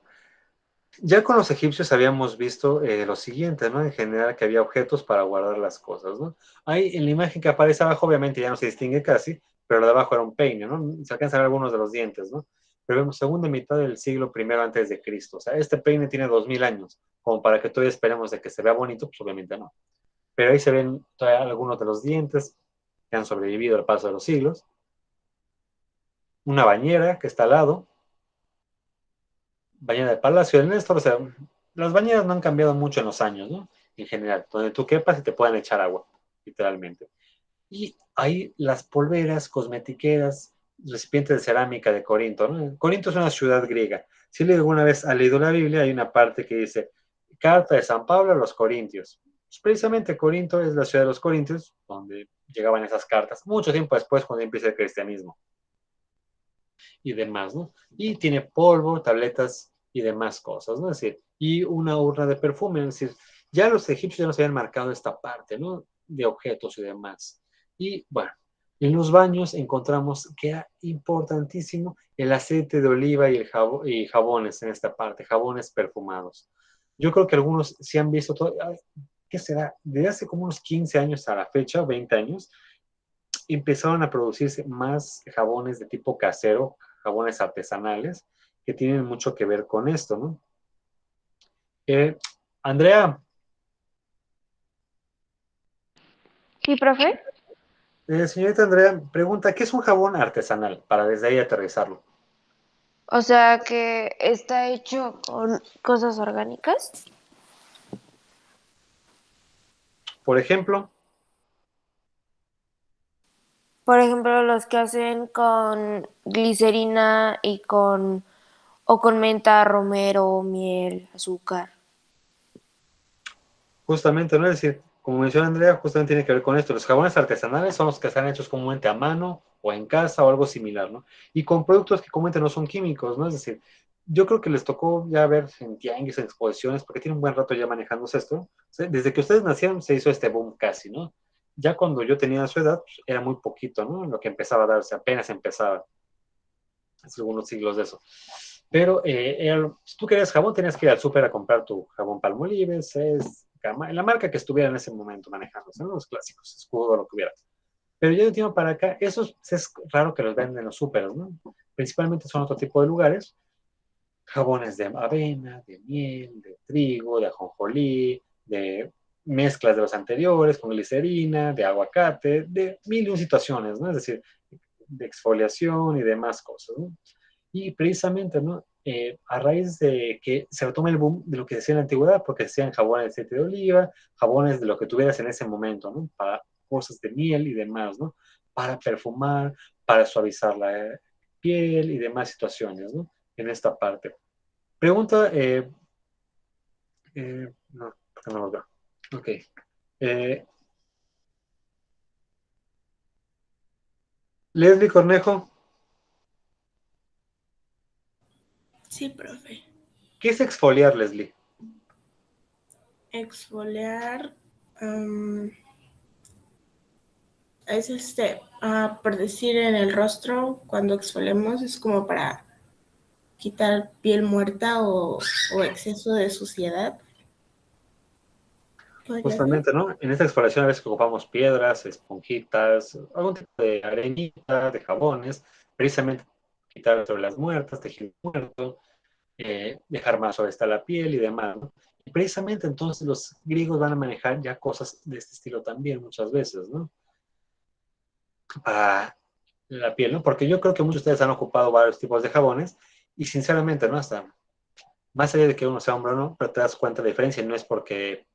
ya con los egipcios habíamos visto lo siguiente, ¿no? En general que había objetos para guardar las cosas, ¿no? Ahí en la imagen que aparece abajo, obviamente ya no se distingue casi, pero lo de abajo era un peine, ¿no? Se alcanzan algunos de los dientes, ¿no? pero vemos segunda mitad del siglo I antes de Cristo. O sea, este peine tiene 2000 años, como para que todavía esperemos de que se vea bonito, pues obviamente no. Pero ahí se ven todavía algunos de los dientes que han sobrevivido al paso de los siglos. Una bañera que está al lado, bañera de palacio del Néstor. O sea, las bañeras no han cambiado mucho en los años, ¿no? En general, donde tú quepas y te puedan echar agua, literalmente. Y ahí las polveras, cosmetiqueras, recipientes de cerámica de Corinto, ¿no? Corinto es una ciudad griega. Si alguna vez ha leído la Biblia, hay una parte que dice, carta de San Pablo a los Corintios. Pues precisamente Corinto es la ciudad de los Corintios, donde llegaban esas cartas, mucho tiempo después cuando empieza el cristianismo y demás, ¿no? Y tiene polvo, tabletas y demás cosas, ¿no? Es decir, y una urna de perfume, es decir, ya los egipcios ya nos habían marcado esta parte, ¿no? De objetos y demás. Y bueno, en los baños encontramos que era importantísimo el aceite de oliva y, y jabones en esta parte, jabones perfumados. Yo creo que algunos sí han visto todo, ¿qué será? Desde hace como unos 15 años a la fecha, 20 años, empezaron a producirse más jabones de tipo casero, jabones artesanales, que tienen mucho que ver con esto, ¿no? Andrea. Sí, profe. Señorita Andrea, pregunta, ¿qué es un jabón artesanal? Para desde ahí aterrizarlo. O sea que está hecho con cosas orgánicas. Por ejemplo, Los que hacen con glicerina o con menta, romero, miel, azúcar. justamente, ¿no? Es decir, como menciona Andrea, justamente tiene que ver con esto. Los jabones artesanales son los que están hechos comúnmente a mano o en casa o algo similar, ¿no? Y con productos que comúnmente no son químicos, ¿no? Es decir, yo creo que les tocó ya ver en tianguis, en exposiciones, porque tienen un buen rato ya manejándose esto. O sea, desde que ustedes nacieron se hizo este boom casi, ¿no? Ya cuando yo tenía su edad, pues, era muy poquito, ¿no? Lo que empezaba a darse, apenas empezaba, hace algunos siglos de eso. Pero si tú querías jabón, tenías que ir al súper a comprar tu jabón Palmolive, es la marca que estuviera en ese momento manejándose, ¿no? Los clásicos, Escudo, lo que hubiera. Pero ya de un tiempo para acá, esos es raro que los venden en los súperes, ¿no? Principalmente son otro tipo de lugares, jabones de avena, de miel, de trigo, de ajonjolí, de mezclas de los anteriores con glicerina, de aguacate, de mil y un situaciones, ¿no? Es decir, de exfoliación y demás cosas, ¿no? Y precisamente, ¿no? A raíz de que se retoma el boom de lo que decía en la antigüedad, porque decían jabones de aceite de oliva, jabones de lo que tuvieras en ese momento, ¿no? Para cosas de miel y demás, ¿no? Para perfumar, para suavizar la piel y demás situaciones, ¿no? En esta parte. Pregunta, no, porque no lo veo. Ok. Leslie Cornejo. Sí, profe. ¿Qué es exfoliar, Leslie? Exfoliar es por decir en el rostro, cuando exfoliamos es como para quitar piel muerta o exceso de suciedad. Justamente, ¿no? En esta exfoliación a veces ocupamos piedras, esponjitas, algún tipo de arenita, de jabones, precisamente quitar sobre las muertas, tejido muerto, dejar más suave está la piel y demás, ¿no? Y precisamente entonces los griegos van a manejar ya cosas de este estilo también muchas veces, ¿no? Para la piel, ¿no? Porque yo creo que muchos de ustedes han ocupado varios tipos de jabones y sinceramente, ¿no? Hasta más allá de que uno sea hombre o no, pero te das cuenta de la diferencia, no es porque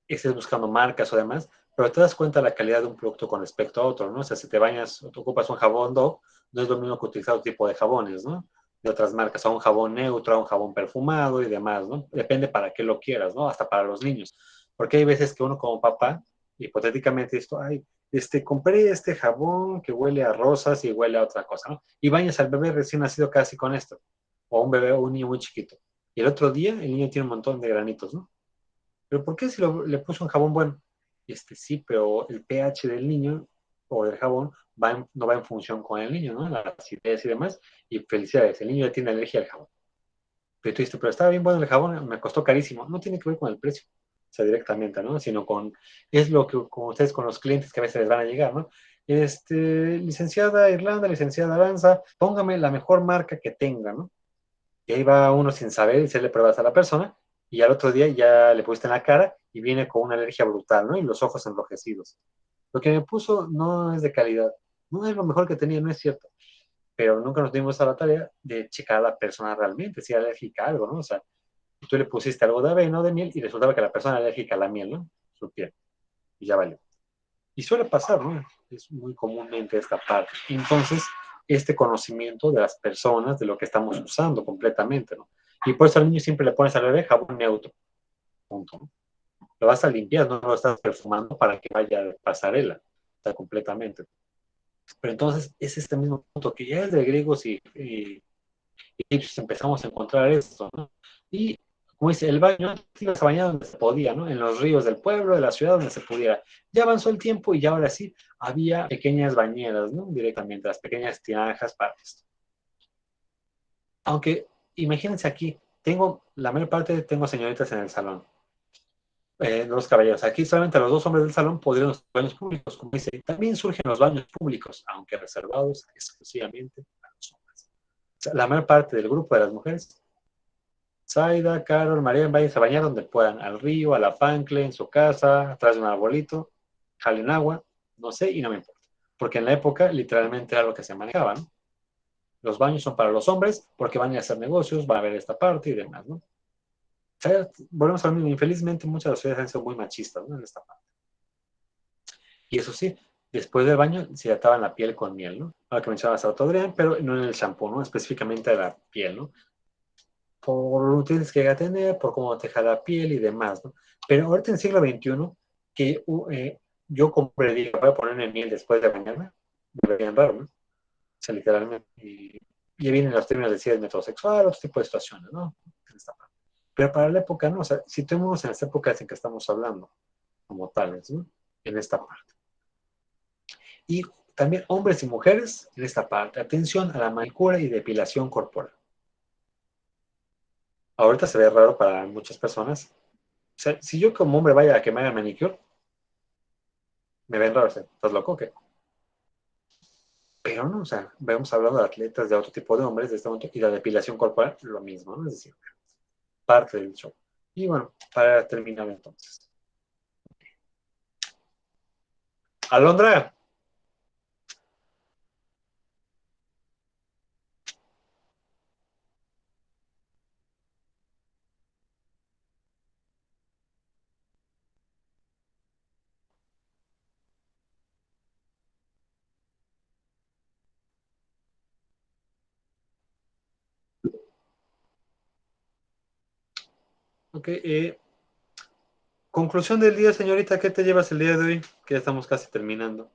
estés buscando marcas o demás, pero te das cuenta de la calidad de un producto con respecto a otro, ¿no? O sea, si te bañas o te ocupas un jabón Dove, no es lo mismo que utilizar otro tipo de jabones, ¿no? De otras marcas, a un jabón neutro, a un jabón perfumado y demás, ¿no? Depende para qué lo quieras, ¿no? Hasta para los niños. Porque hay veces que uno como papá, hipotéticamente, esto, ay, compré este jabón que huele a rosas y huele a otra cosa, ¿no? Y bañas al bebé recién nacido casi con esto, o un bebé o un niño muy chiquito. Y el otro día el niño tiene un montón de granitos, ¿no? ¿Pero por qué si le puso un jabón bueno? Sí, pero el pH del niño o del jabón no va en función con el niño, ¿no? La acidez y demás. Y felicidades, el niño ya tiene alergia al jabón. Pero tú dices, pero estaba bien bueno el jabón, me costó carísimo. No tiene que ver con el precio, o sea, directamente, ¿no? Sino con, es lo que con ustedes, con los clientes que a veces les van a llegar, ¿no? licenciada Irlanda, licenciada Aranza, póngame la mejor marca que tenga, ¿no? Y ahí va uno sin saber y hacerle pruebas a la persona, y al otro día ya le pusiste en la cara y viene con una alergia brutal, ¿no? Y los ojos enrojecidos. Lo que me puso no es de calidad, no es lo mejor que tenía, no es cierto, pero nunca nos dimos a la tarea de checar a la persona realmente, si era alérgica a algo, ¿no? O sea, tú le pusiste algo de avena o de miel y resultaba que la persona era alérgica a la miel, ¿no? Su piel, y ya valió. Y suele pasar, ¿no? Es muy comúnmente esta parte. Entonces, este conocimiento de las personas, de lo que estamos usando completamente, ¿no? Y por eso al niño siempre le pones al bebé jabón neutro, punto, ¿no? Lo vas a limpiar, no lo estás perfumando para que vaya a pasarela, o sea, completamente. Pero entonces es este mismo punto que ya desde griegos y egipcios empezamos a encontrar esto, ¿no? Y como dice, el baño, antes ibas a bañar donde se podía, ¿no? En los ríos del pueblo, de la ciudad, donde se pudiera. Ya avanzó el tiempo y ya ahora sí había pequeñas bañeras, ¿no? Directamente, las pequeñas tinajas para esto. Aunque, imagínense aquí, la mayor parte tengo señoritas en el salón, los caballeros. Aquí solamente los dos hombres del salón podrían los baños públicos, como dice. También surgen los baños públicos, aunque reservados exclusivamente para los hombres. O sea, la mayor parte del grupo de las mujeres, Zaida, Carol, María, vayan a bañar donde puedan, al río, a la pancle, en su casa, atrás de un arbolito, jalen agua, no sé, y no me importa. Porque en la época literalmente era lo que se manejaba, ¿no? Los baños son para los hombres porque van a hacer negocios, van a ver esta parte y demás, ¿no? O sea, volvemos a lo mismo, infelizmente muchas de las sociedades han sido muy machistas, ¿no? En esta parte. Y eso sí, después del baño se ataban la piel con miel, ¿no? Ahora que mencionabas a Adrián, pero no en el shampoo, ¿no? Específicamente de la piel, ¿no? Por los nutrientes que llega a tener, por cómo te deja la piel y demás, ¿no? Pero ahorita en el siglo XXI, que yo como hombre digo, voy a ponerme miel después de bañarme, me verían raro, ¿no? O sea, literalmente. Y ya vienen los términos de si es metrosexual, otro tipo de situaciones, ¿no? En esta parte. Pero para la época, ¿no? O sea, si tenemos en esta época en que estamos hablando, como tales, ¿no? En esta parte. Y también hombres y mujeres en esta parte. Atención a la manicura y depilación corporal. Ahorita se ve raro para muchas personas. O sea, si yo como hombre vaya a que me hagan manicure, me ven raro. O sea, ¿estás loco o qué? Pero no, o sea, vemos hablando de atletas de otro tipo de hombres de este momento y la depilación corporal, lo mismo, ¿no? Es decir, parte del show. Y bueno, para terminar entonces. Alondra. Ok, conclusión del día, señorita, ¿qué te llevas el día de hoy? Que ya estamos casi terminando.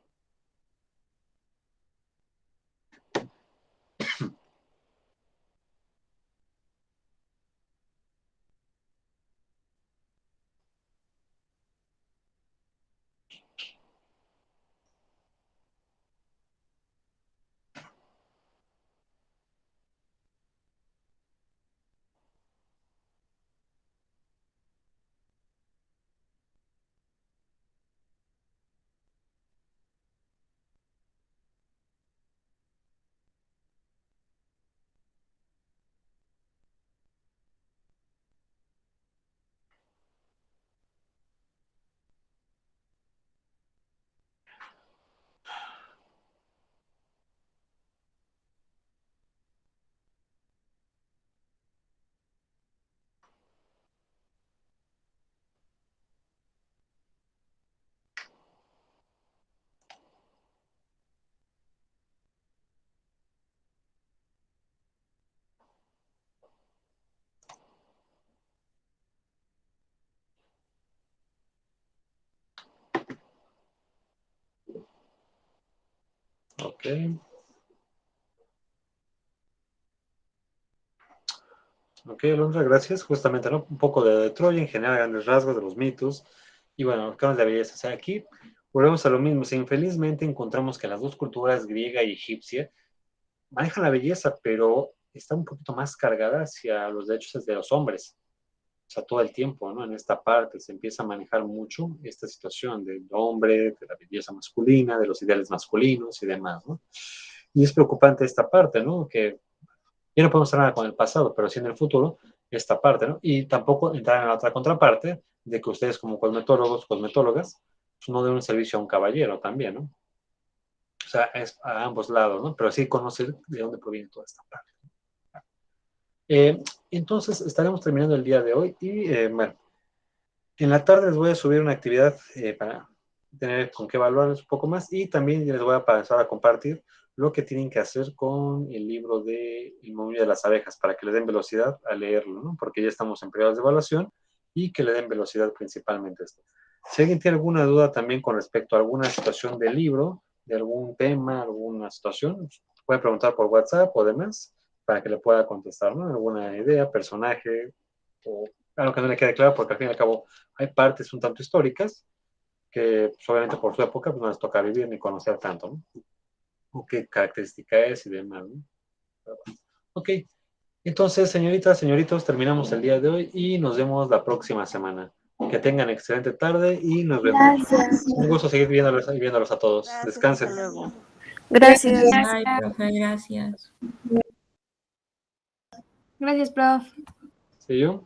Ok. Ok, Alondra, gracias. Justamente, ¿no? Un poco de Troya, en general, grandes rasgos de los mitos. Y bueno, ¿qué más de belleza? O sea, aquí volvemos a lo mismo. O sea, infelizmente encontramos que las dos culturas, griega y egipcia, manejan la belleza, pero está un poquito más cargada hacia los derechos de los hombres. O sea, todo el tiempo, ¿no? En esta parte se empieza a manejar mucho esta situación del hombre, de la belleza masculina, de los ideales masculinos y demás, ¿no? Y es preocupante esta parte, ¿no? Que ya no podemos hacer nada con el pasado, pero sí en el futuro, esta parte, ¿no? Y tampoco entrar en la otra contraparte de que ustedes como cosmetólogos, cosmetólogas, pues no den un servicio a un caballero también, ¿no? O sea, es a ambos lados, ¿no? Pero sí conocer de dónde proviene toda esta parte. Entonces, estaremos terminando el día de hoy y, bueno, en la tarde les voy a subir una actividad para tener con qué evaluarles un poco más y también les voy a pasar a compartir lo que tienen que hacer con el libro de El murmullo de las abejas para que le den velocidad a leerlo, ¿no? Porque ya estamos en periodos de evaluación y que le den velocidad principalmente a esto. Si alguien tiene alguna duda también con respecto a alguna situación del libro, de algún tema, alguna situación, puede preguntar por WhatsApp o demás para que le pueda contestar, ¿no? Alguna idea, personaje o algo que no le quede claro, porque al fin y al cabo hay partes un tanto históricas que pues, obviamente por su época pues, no les toca vivir ni conocer tanto, ¿no? O qué característica es y demás, ¿no? Ok, entonces señoritas, señoritos, terminamos el día de hoy y nos vemos la próxima semana. Que tengan excelente tarde y nos vemos. Gracias. Un gusto seguir viéndolos a todos. Descansen. Hasta luego. Gracias. Ay, profe, gracias. Gracias, prof. ¿Sí yo?